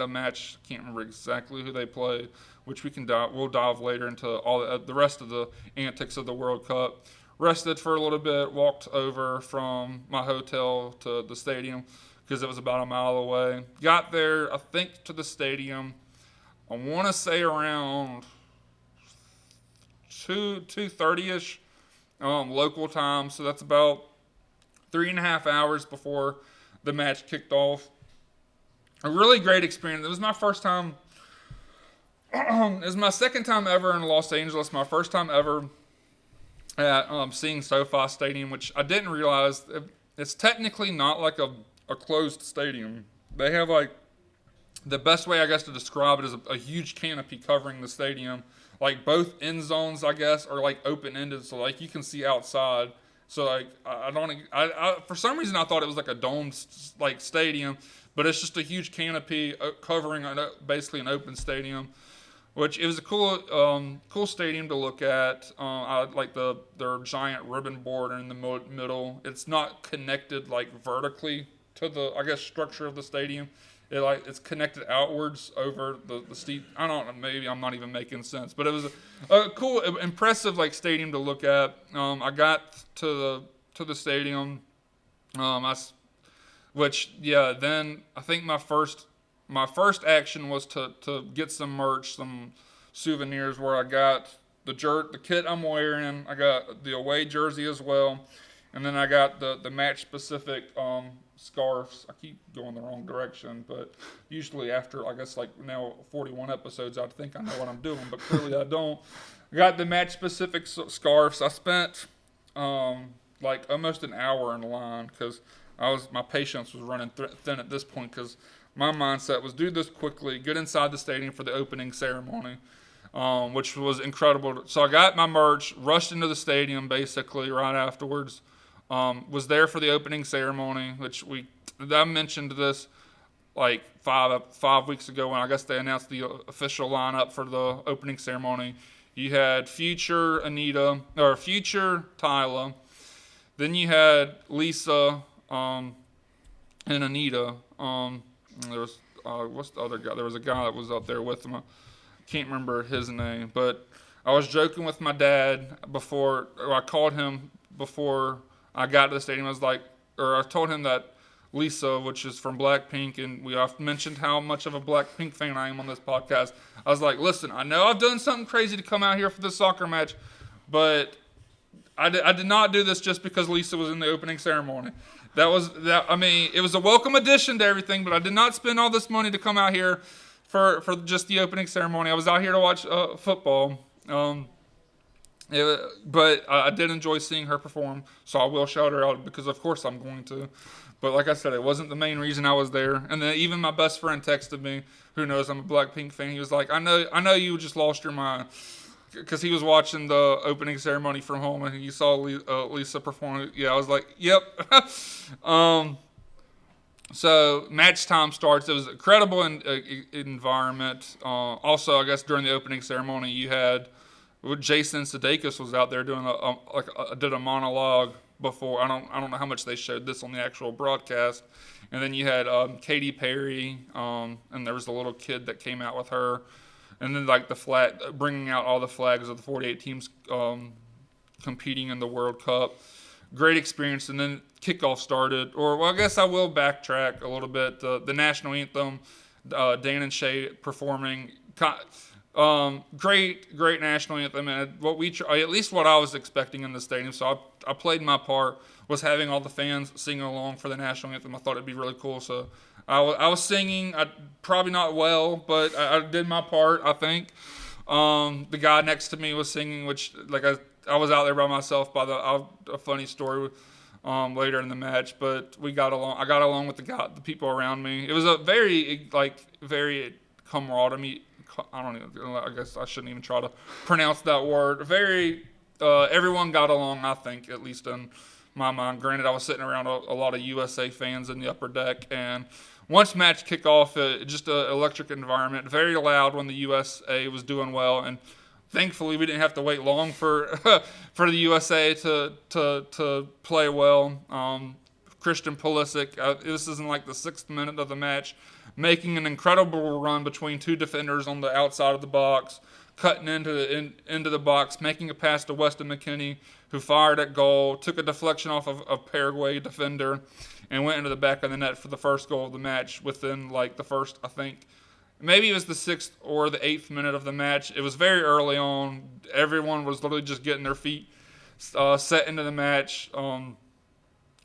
match. Can't remember exactly who they played, which we'll dive later into all the rest of the antics of the World Cup. Rested for a little bit, walked over from my hotel to the stadium because it was about a mile away. Got there, I think, to the stadium, I want to say around 2:30ish local time. So that's about 3.5 hours before the match kicked off. A really great experience. It was my first time. It was my second time ever in Los Angeles. My first time ever at seeing SoFi Stadium, which I didn't realize. It's technically not like a closed stadium. They have like, the best way I guess to describe it is a huge canopy covering the stadium. Like both end zones, I guess, are like open-ended, so like you can see outside. So like I for some reason I thought it was like a domed like stadium, but it's just a huge canopy covering basically an open stadium, which it was a cool stadium to look at. I like their giant ribbon board in the middle. It's not connected like vertically to the, I guess, structure of the stadium. It's connected outwards over the steep. I don't know. Maybe I'm not even making sense, but it was a cool, impressive like stadium to look at. I got to the stadium, then I think my first action was to get some merch, some souvenirs. Where I got the kit I'm wearing. I got the away jersey as well, and then I got the match specific scarves. I keep going the wrong direction, but usually after, I guess, like now 41 episodes, I think I know what I'm doing, but clearly I don't. I got the match specific scarves. I spent like almost an hour in line because my patience was running thin at this point because my mindset was do this quickly, get inside the stadium for the opening ceremony, which was incredible. So I got my merch, rushed into the stadium basically right afterwards. Was there for the opening ceremony, which I mentioned this like five weeks ago when I guess they announced the official lineup for the opening ceremony. You had Future Tyla, then you had Lisa and Anita. There was what's the other guy? There was a guy that was up there with them. I can't remember his name, but I was joking with my dad I called him before I got to the stadium. I told him that Lisa, which is from Blackpink, and I've mentioned how much of a Blackpink fan I am on this podcast. I was like, listen, I know I've done something crazy to come out here for this soccer match, but I did not do this just because Lisa was in the opening ceremony. I mean, it was a welcome addition to everything, but I did not spend all this money to come out here for just the opening ceremony. I was out here to watch football. But I did enjoy seeing her perform, so I will shout her out because of course I'm going to. But like I said, it wasn't the main reason I was there. And then even my best friend texted me, who knows I'm a Blackpink fan. He was like, I know you just lost your mind, because he was watching the opening ceremony from home and he saw Lisa perform. Yeah, I was like, yep. So match time starts. It was an incredible environment. Also, I guess during the opening ceremony, you had Jason Sudeikis was out there doing did a monologue before. I don't know how much they showed this on the actual broadcast. And then you had Katy Perry, and there was a little kid that came out with her. And then like bringing out all the flags of the 48 teams competing in the World Cup. Great experience. And then kickoff started. I guess I will backtrack a little bit. The national anthem, Dan and Shay performing. Great national anthem, and at least what I was expecting in the stadium. So I played my part, was having all the fans singing along for the national anthem. I thought it'd be really cool. So I was singing, probably not well, but I did my part, I think. The guy next to me was singing, which like I was out there by myself. A funny story. later in the match, but we got along. I got along with the people around me. It was a very camaraderie. I don't even. I guess I shouldn't even try to pronounce that word. Very. Everyone got along. I think, at least in my mind. Granted, I was sitting around a lot of USA fans in the upper deck, and once match kickoff, just an electric environment. Very loud when the USA was doing well, and thankfully we didn't have to wait long for for the USA to play well. Christian Pulisic, this is in like the 6th minute of the match, making an incredible run between two defenders on the outside of the box, cutting into the box, making a pass to Weston McKennie, who fired at goal, took a deflection off of a Paraguay defender, and went into the back of the net for the first goal of the match within like the first, I think, maybe it was the 6th or the 8th minute of the match. It was very early on. Everyone was literally just getting their feet set into the match.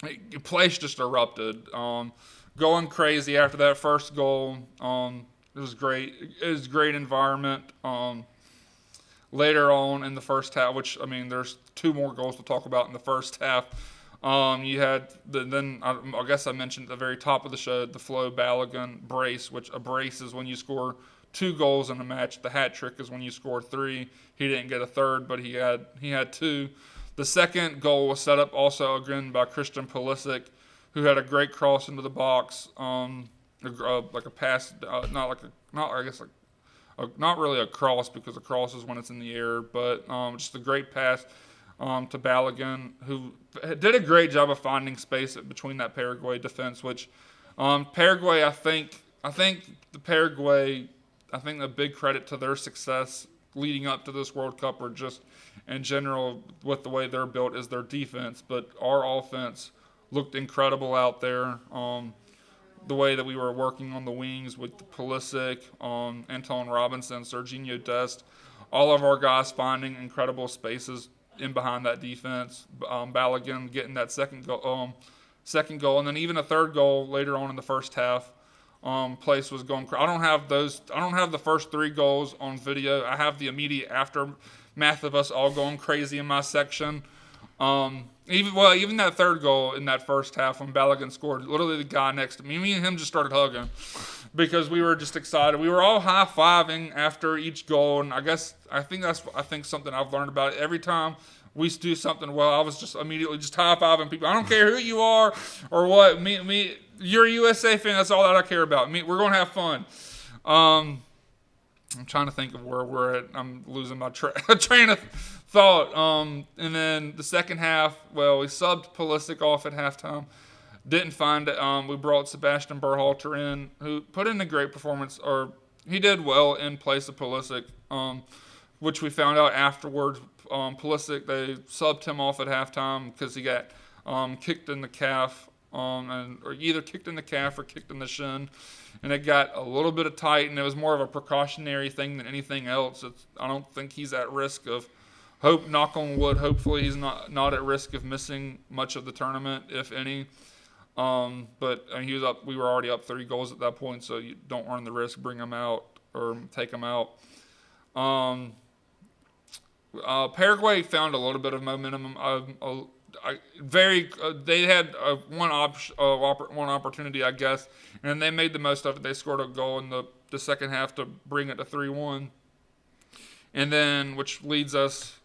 The place just erupted, going crazy after that first goal. It was great. It was a great environment. Later on in the first half, which I mean, there's 2 more goals to talk about in the first half. You had I guess I mentioned at the very top of the show the Flo Balogun brace, which a brace is when you score 2 goals in a match. The hat trick is when you score 3. He didn't get a third, but he had 2. The second goal was set up also again by Christian Pulisic, who had a great cross into the box, like a pass, not really a cross because a cross is when it's in the air, but just a great pass to Balogun, who did a great job of finding space between that Paraguay defense. Which Paraguay, I think a big credit to their success leading up to this World Cup, or just in general with the way they're built, is their defense. But our offense looked incredible out there. The way that we were working on the wings with Pulisic, Anton Robinson, Serginho Dest, all of our guys finding incredible spaces in behind that defense. Balogun getting that second goal, and then even a third goal later on in the first half. Place was going. I don't have the first 3 goals on video. I have the immediate aftermath of us all going crazy in my section. Even that third goal in that first half when Balogun scored, literally the guy next to me and him just started hugging because we were just excited. We were all high-fiving after each goal, and I think something I've learned about it. Every time we do something well, I was just immediately just high-fiving people. I don't care who you are or what. Me, you're a USA fan. That's all that I care about. We're going to have fun. I'm trying to think of where we're at. I'm losing my train of thought. And then the second half, we subbed Pulisic off at halftime. Didn't find it. We brought Sebastian Berhalter in, who put in a great performance, or he did well in place of Pulisic, which we found out afterwards. Pulisic, they subbed him off at halftime because he got kicked in the calf, or either kicked in the calf or kicked in the shin, and it got a little bit of tight, and it was more of a precautionary thing than anything else. I don't think he's at risk of, knock on wood, hopefully he's not at risk of missing much of the tournament, if any. But he was up. We were already up 3 goals at that point, so you don't run the risk, bring him out or take him out. Paraguay found a little bit of momentum. They had one opportunity, I guess, and they made the most of it. They scored a goal in the second half to bring it to 3-1, and then which leads us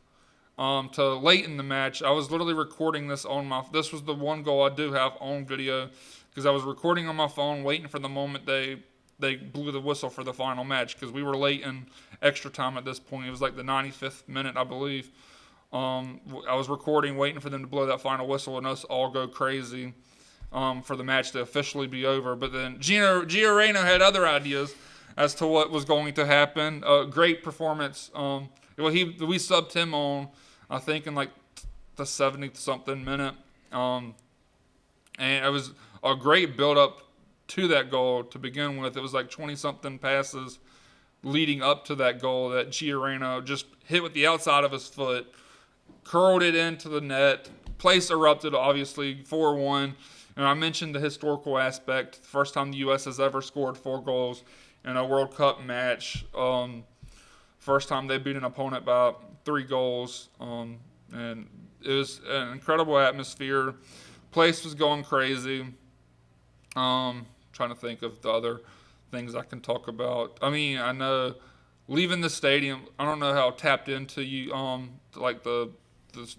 to late in the match. I was literally recording this this was the one goal I do have on video because I was recording on my phone, waiting for the moment they blew the whistle for the final match because we were late in extra time at this point. It was like the 95th minute, I believe. I was recording, waiting for them to blow that final whistle and us all go crazy for the match to officially be over. But then Gio Reyna had other ideas as to what was going to happen. Great performance. We subbed him on, I think, in like the 70-something minute. And it was a great build-up to that goal to begin with. It was like 20-something passes leading up to that goal that Gio Reyna just hit with the outside of his foot, curled it into the net. Place erupted, obviously, 4-1. And I mentioned the historical aspect. The first time the U.S. has ever scored 4 goals in a World Cup match. First time they beat an opponent by 3 goals. And it was an incredible atmosphere. Place was going crazy. Trying to think of the other things I can talk about. I mean, I know leaving the stadium, I don't know how tapped into you, like the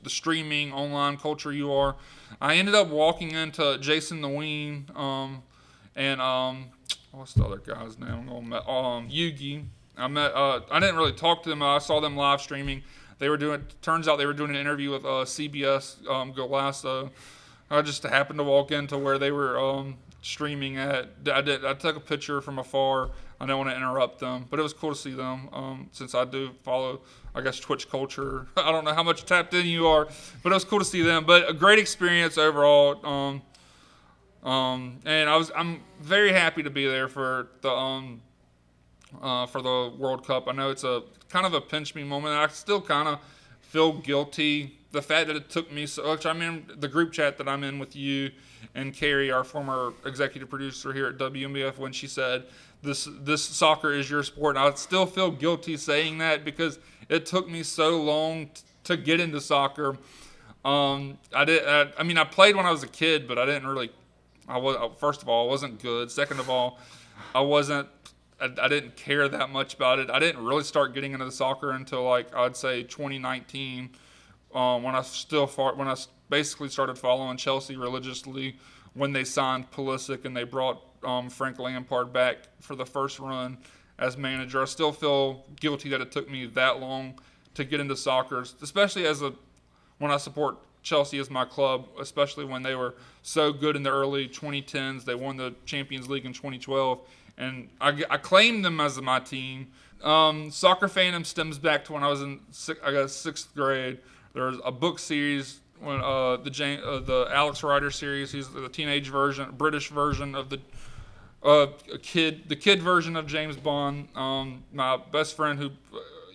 streaming online culture you are. I ended up walking into Jason the Ween, and what's the other guy's name? Yugi. I didn't really talk to them. I saw them live streaming. Turns out they were doing an interview with CBS Golasso. I just happened to walk into where they were streaming at. I took a picture from afar. I don't want to interrupt them, but it was cool to see them since I do follow, I guess, Twitch culture. I don't know how much tapped in you are, but it was cool to see them. But a great experience overall. And I'm very happy to be there for the World Cup. I know it's a kind of a pinch me moment. I still kind of feel guilty. The fact that it took me so much. I'm in the group chat that I'm in with you and Carrie, our former executive producer here at WMBF, when she said this soccer is your sport. And I still feel guilty saying that because it took me so long to get into soccer. I played when I was a kid, but I didn't really. First of all, I wasn't good. Second of all, I didn't care that much about it. I didn't really start getting into the soccer until I'd say 2019, when I basically started following Chelsea religiously when they signed Pulisic and they brought Frank Lampard back for the first run as manager. I still feel guilty that it took me that long to get into soccer, especially when I support Chelsea as my club, especially when they were so good in the early 2010s. They won the Champions League in 2012, and I claimed them as my team. Soccer fandom stems back to when I was in sixth grade. There was a book series when the Alex Rider series. He's the British version of the kid version of James Bond. My best friend who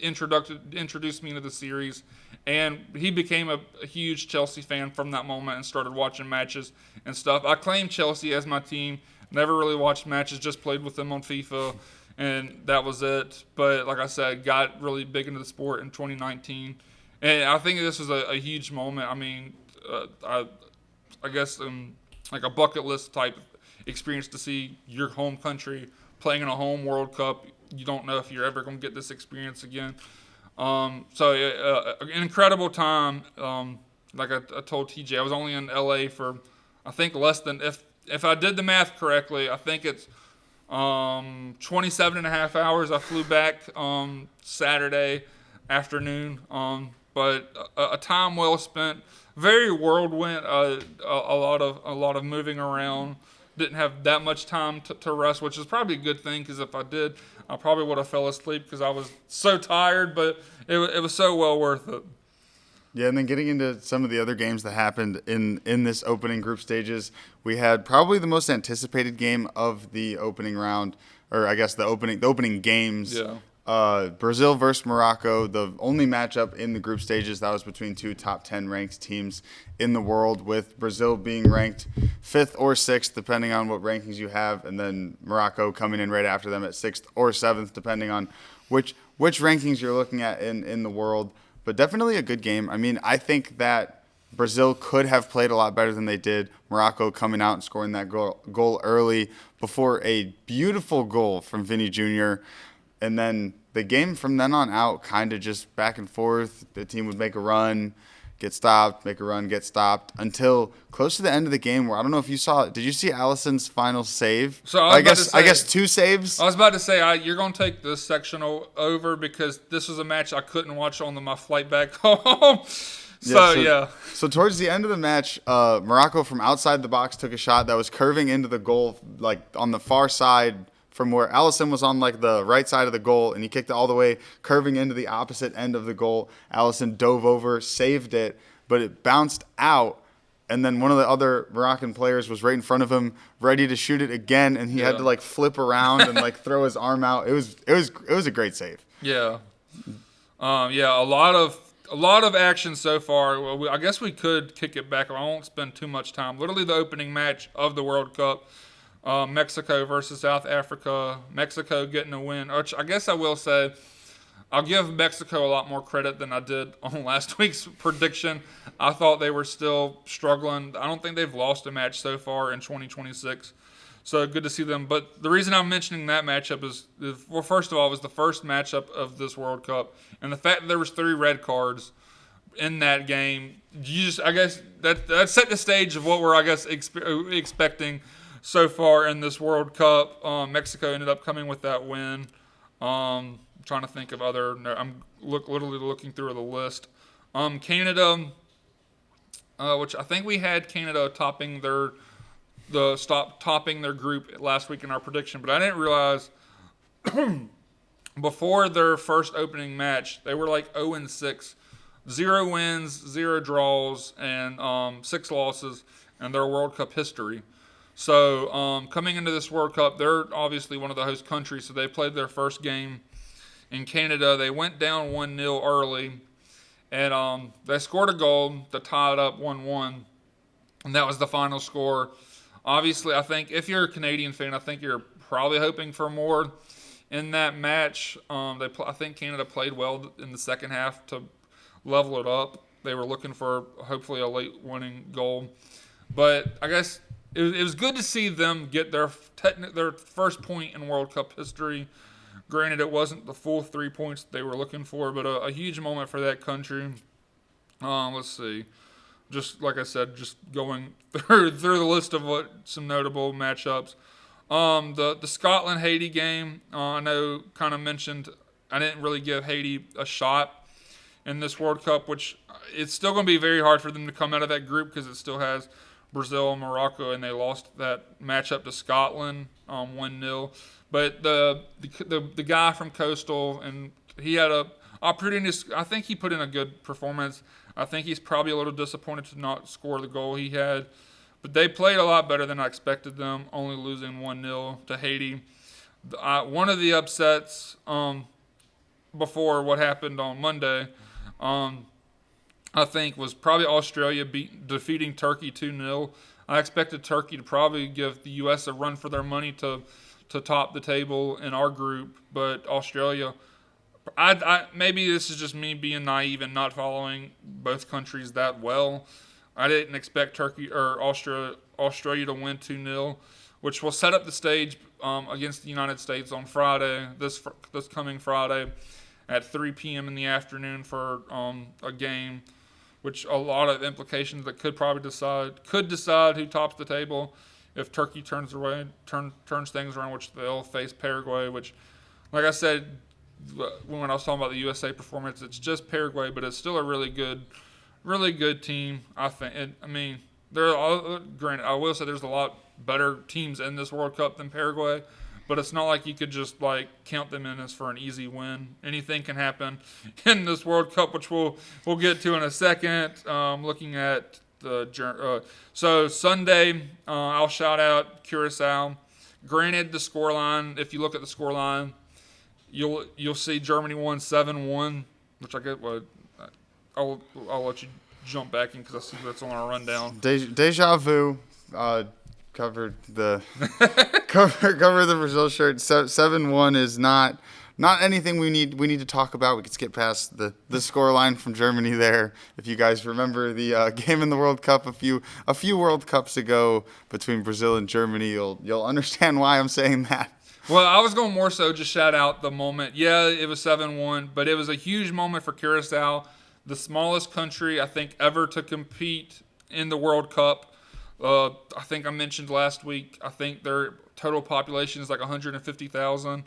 introduced me into the series, and he became a huge Chelsea fan from that moment and started watching matches and stuff. I claimed Chelsea as my team. Never really watched matches, just played with them on FIFA, and that was it. But like I said, got really big into the sport in 2019. And I think this was a huge moment. I mean, I guess like a bucket list type experience to see your home country playing in a home World Cup. You don't know if you're ever going to get this experience again. An incredible time. Like I told TJ, I was only in LA for, I think, less than, if I did the math correctly, I think it's 27 and a half hours. I flew back Saturday afternoon. But a time well spent, very whirlwind, a lot of moving around. Didn't have that much time to rest, which is probably a good thing, because if I did, I probably would have fell asleep because I was so tired. But it was so well worth it. Yeah, and then getting into some of the other games that happened in this opening group stages, we had probably the most anticipated game of the opening round, or I guess the opening games. Yeah. Brazil versus Morocco, the only matchup in the group stages that was between two top 10 ranked teams in the world, with Brazil being ranked 5th or 6th, depending on what rankings you have, and then Morocco coming in right after them at 6th or 7th, depending on which rankings you're looking at in the world. But definitely a good game. I mean, I think that Brazil could have played a lot better than they did. Morocco coming out and scoring that goal early before a beautiful goal from Vinny Jr., and then the game from then on out kind of just back and forth. The team would make a run, get stopped, make a run, get stopped, until close to the end of the game where I don't know if you saw it. Did you see Alisson's final save? So I guess 2 saves. I was about to say, you're going to take this section over because this was a match I couldn't watch on my flight back home. So towards the end of the match, Morocco from outside the box took a shot that was curving into the goal, like on the far side, from where Alisson was on like the right side of the goal, and he kicked it all the way, curving into the opposite end of the goal. Alisson dove over, saved it, but it bounced out, and then one of the other Moroccan players was right in front of him, ready to shoot it again, and he had to like flip around and like throw his arm out. It was a great save. Yeah, a lot of action so far. Well, I guess we could kick it back. I won't spend too much time. Literally the opening match of the World Cup. Mexico versus South Africa. Mexico getting a win, which I guess I will say, I'll give Mexico a lot more credit than I did on last week's prediction. I thought they were still struggling. I don't think they've lost a match so far in 2026. So good to see them. But the reason I'm mentioning that matchup is, well, first of all, it was the first matchup of this World Cup. And the fact that there was 3 red cards in that game, I guess that set the stage of what we're, I guess, expecting so far in this World Cup. Mexico ended up coming with that win. Trying to think of other. I'm literally looking through the list. Canada, which I think we had Canada topping their group last week in our prediction, but I didn't realize before their first opening match they were like 0-6, 0 wins, 0 draws, and 6 losses in their World Cup history. So coming into this World Cup, they're obviously one of the host countries, so they played their first game in Canada. They went down 1-0 early, and they scored a goal to tie it up 1-1, and that was the final score. Obviously, I think if you're a Canadian fan, I think you're probably hoping for more in that match. I think Canada played well in the second half to level it up. They were looking for hopefully a late winning goal, but I guess it was good to see them get their first point in World Cup history. Granted, it wasn't the full 3 points they were looking for, but a huge moment for that country. Let's see. Just like I said, just going through the list of some notable matchups. The Scotland-Haiti game, I know kind of mentioned I didn't really give Haiti a shot in this World Cup, which it's still going to be very hard for them to come out of that group because it still has Brazil and Morocco, and they lost that matchup to Scotland 1-0. But the guy from Coastal, and he had I think he put in a good performance. I think he's probably a little disappointed to not score the goal he had. But they played a lot better than I expected them, only losing 1-0 to Haiti. One of the upsets before what happened on Monday, I think, was probably Australia defeating Turkey 2-0. I expected Turkey to probably give the U.S. a run for their money to top the table in our group, but Australia, maybe this is just me being naive and not following both countries that well. I didn't expect Turkey or Australia to win 2-0, which will set up the stage against the United States on Friday, this coming Friday at 3 p.m. in the afternoon for a game, which a lot of implications that could decide who tops the table. If Turkey turns things around, which they'll face Paraguay, which, like I said, when I was talking about the USA performance, it's just Paraguay, but it's still a really good team, I think. Granted, I will say there's a lot better teams in this World Cup than Paraguay, but it's not like you could just count them in as for an easy win. Anything can happen in this World Cup, which we'll get to in a second. Looking at so Sunday, I'll shout out Curacao. Granted, the scoreline, if you look at the scoreline, you'll see Germany won 7-1, which I get. I'll let you jump back in because I see that's on our rundown. Deja vu. Covered the cover the Brazil shirt. 7-1 is not anything we need to talk about. We can skip past the scoreline from Germany there. If you guys remember the game in the World Cup a few World Cups ago between Brazil and Germany, you'll understand why I'm saying that. Well, I was going more so just shout out the moment. Yeah, it was 7-1, but it was a huge moment for Curacao, the smallest country I think ever to compete in the World Cup. I think I mentioned last week, I think their total population is like 150,000.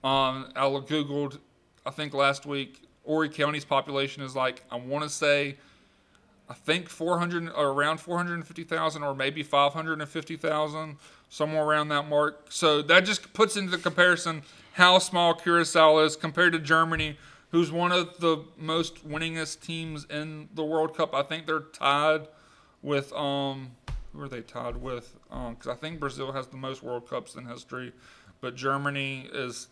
I Googled, I think last week, Horry County's population is like, I want to say, I think 400 or around 450,000 or maybe 550,000, somewhere around that mark. So that just puts into comparison how small Curacao is compared to Germany, who's one of the most winningest teams in the World Cup. I think they're tied with who are they tied with? Because I think Brazil has the most World Cups in history, but Germany is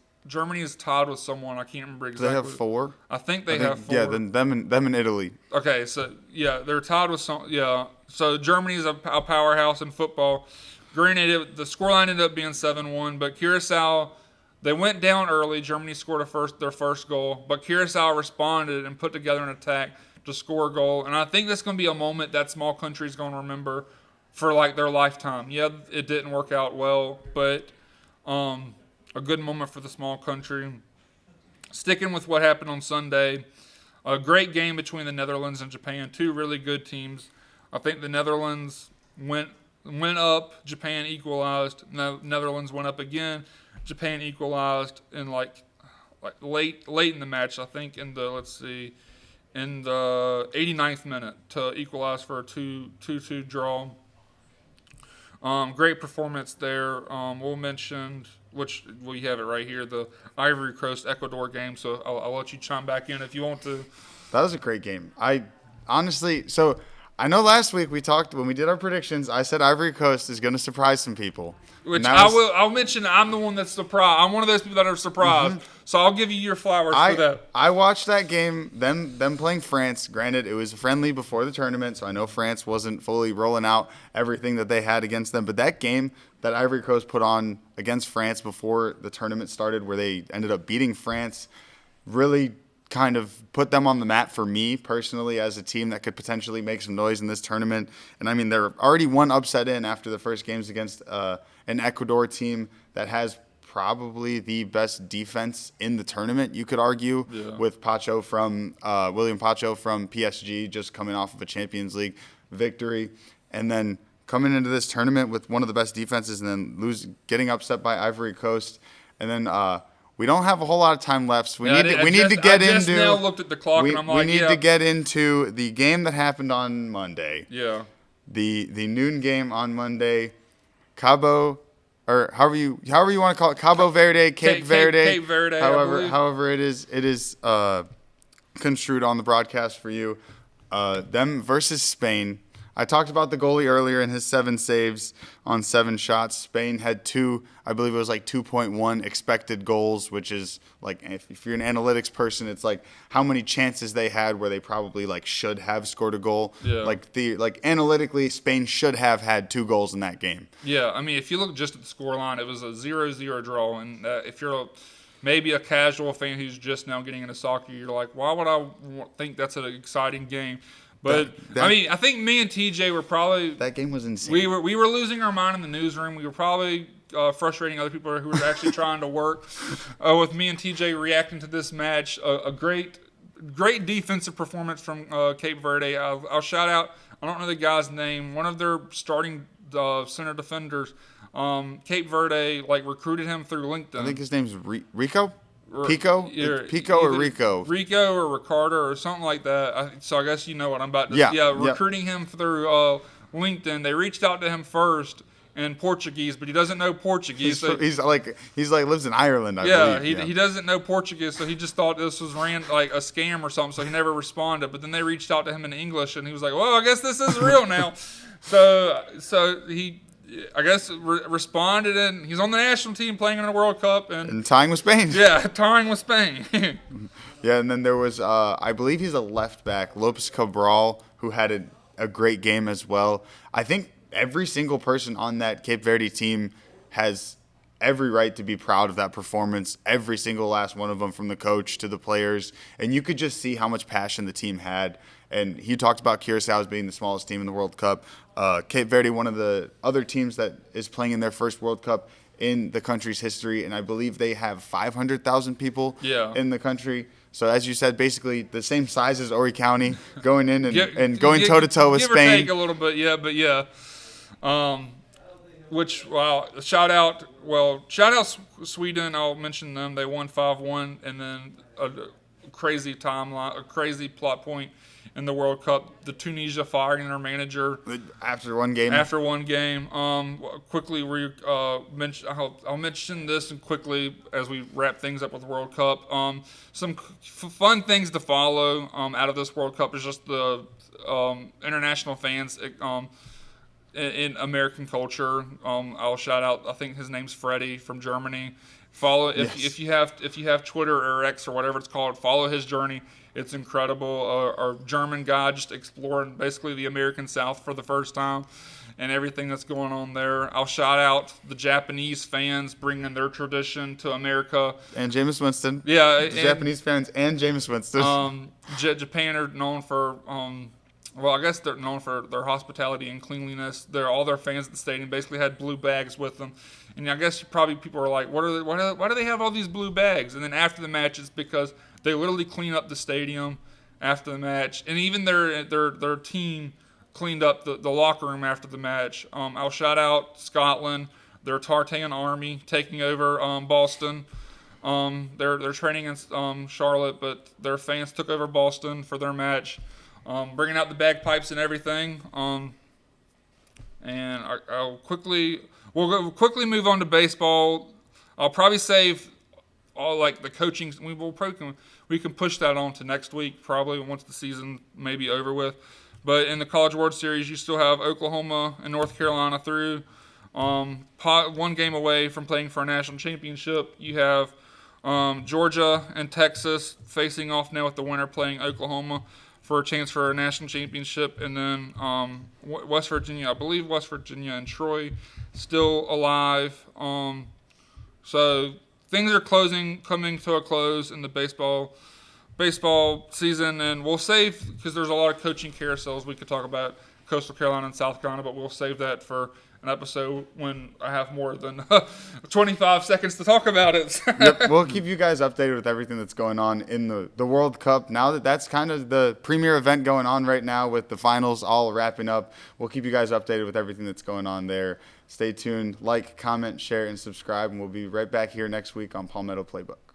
tied with someone. I can't remember exactly. They have 4. I think they have 4. Yeah, then them in Italy. Okay, so yeah, they're tied with some. Yeah, so Germany is a powerhouse in football. Granted, the scoreline ended up being 7-1, but Curacao, They went down early. Germany scored their first goal, but Curacao responded and put together an attack to score a goal. And I think that's going to be a moment that small country is going to remember for like their lifetime. Yeah, it didn't work out well, but a good moment for the small country. Sticking with what happened on Sunday, a great game between the Netherlands and Japan. Two really good teams. I think the Netherlands went up, Japan equalized. Netherlands went up again. Japan equalized in like late in the match. I think in the 89th minute to equalize for a 2-2 draw. Great performance there. We'll mention we have it right here, the Ivory Coast Ecuador game. So I'll let you chime back in if you want to. That was a great game. I know last week we talked when we did our predictions. I said Ivory Coast is going to surprise some people. Which I'll mention. I'm the one that's surprised. I'm one of those people that are surprised. Mm-hmm. So I'll give you your flowers for that. I watched that game. Them playing France. Granted, it was friendly before the tournament, so I know France wasn't fully rolling out everything that they had against them. But that game that Ivory Coast put on against France before the tournament started, where they ended up beating France, really kind of put them on the map for me personally as a team that could potentially make some noise in this tournament. And I mean, they're already one upset in after the first games against an Ecuador team that has probably the best defense in the tournament, you could argue, with Pacho William Pacho from PSG just coming off of a Champions League victory. And then coming into this tournament with one of the best defenses and then getting upset by Ivory Coast. And then we don't have a whole lot of time left. So I just now looked at the clock and I'm like, we need to get into the game that happened on Monday. Yeah. The noon game on Monday, Cabo, or however you want to call it, Cabo Verde, Cape Verde. Cape Verde. However it is construed on the broadcast for you. Them versus Spain. I talked about the goalie earlier and his 7 saves on 7 shots. Spain had 2, I believe it was like 2.1 expected goals, which is like, if you're an analytics person, it's like how many chances they had where they probably like should have scored a goal. Yeah. Like analytically, Spain should have had 2 goals in that game. Yeah, I mean, if you look just at the scoreline, it was a 0-0 draw. And if you're maybe a casual fan who's just now getting into soccer, you're like, why would I think that's an exciting game? But I think me and TJ were probably that game was insane. We were losing our mind in the newsroom. We were probably frustrating other people who were actually trying to work. With me and TJ reacting to this match, a great defensive performance from Cape Verde. I'll shout out. I don't know the guy's name. One of their starting center defenders. Cape Verde recruited him through LinkedIn. I think his name's Rico. Pico? Pico or Rico? Rico or Ricardo or something like that. So I guess you know what I'm about to say. Yeah, recruiting him through LinkedIn. They reached out to him first in Portuguese, but he doesn't know Portuguese. He's lives in Ireland, I believe. He doesn't know Portuguese, so he just thought this was a scam or something, so he never responded. But then they reached out to him in English, and he was like, well, I guess this is real now. So he, I guess, responded, and he's on the national team playing in the World Cup. And tying with Spain. Yeah, tying with Spain. Yeah, and then there was, I believe he's a left back, Lopez Cabral, who had a great game as well. I think every single person on that Cape Verde team has every right to be proud of that performance, every single last one of them, from the coach to the players. And you could just see how much passion the team had. And he talked about Curacao as being the smallest team in the World Cup. Cape Verde, one of the other teams that is playing in their first World Cup in the country's history, and I believe they have 500,000 people in the country. So as you said, basically the same size as Horry County, going in and going toe-to-toe with Spain. Give or take a little bit, yeah. Shout out Sweden. I'll mention them. They won 5-1, and then a crazy timeline, a crazy plot point in the World Cup. The Tunisia firing their manager after one game. Quickly, I'll mention this and quickly as we wrap things up with the World Cup. Some fun things to follow out of this World Cup is just the international fans. In American culture, I'll shout out, I think his name's Freddie from Germany. Follow Yes. if you have Twitter or X or whatever it's called. Follow his journey. It's incredible. A German guy just exploring basically the American South for the first time, and everything that's going on there. I'll shout out the Japanese fans bringing their tradition to America. And Jameis Winston. Yeah, The Japanese fans and Jameis Winston. Japan are known for well, I guess they're known for their hospitality and cleanliness. All their fans at the stadium basically had blue bags with them, and I guess probably people are like, why do they have all these blue bags? And then after the match, it's because they literally clean up the stadium after the match, and even their team cleaned up the locker room after the match. I'll shout out Scotland, their Tartan army taking over Boston. They're training in Charlotte, but their fans took over Boston for their match. Bringing out the bagpipes and everything. And we'll quickly move on to baseball. I'll probably save all like the coaching. We can push that on to next week probably once the season may be over with. But in the College World Series, you still have Oklahoma and North Carolina through. One game away from playing for a national championship. You have Georgia and Texas facing off now with the winner playing Oklahoma for a chance for a national championship, and then West Virginia. I believe West Virginia and Troy still alive. So things are coming to a close in the baseball season, and we'll save, because there's a lot of coaching carousels we could talk about, Coastal Carolina and South Carolina, but we'll save that for an episode when I have more than 25 seconds to talk about it. Yep, we'll keep you guys updated with everything that's going on in the World Cup. Now that's kind of the premier event going on right now with the finals all wrapping up. We'll keep you guys updated with everything that's going on there. Stay tuned, like, comment, share, and subscribe, and we'll be right back here next week on Palmetto Playbook.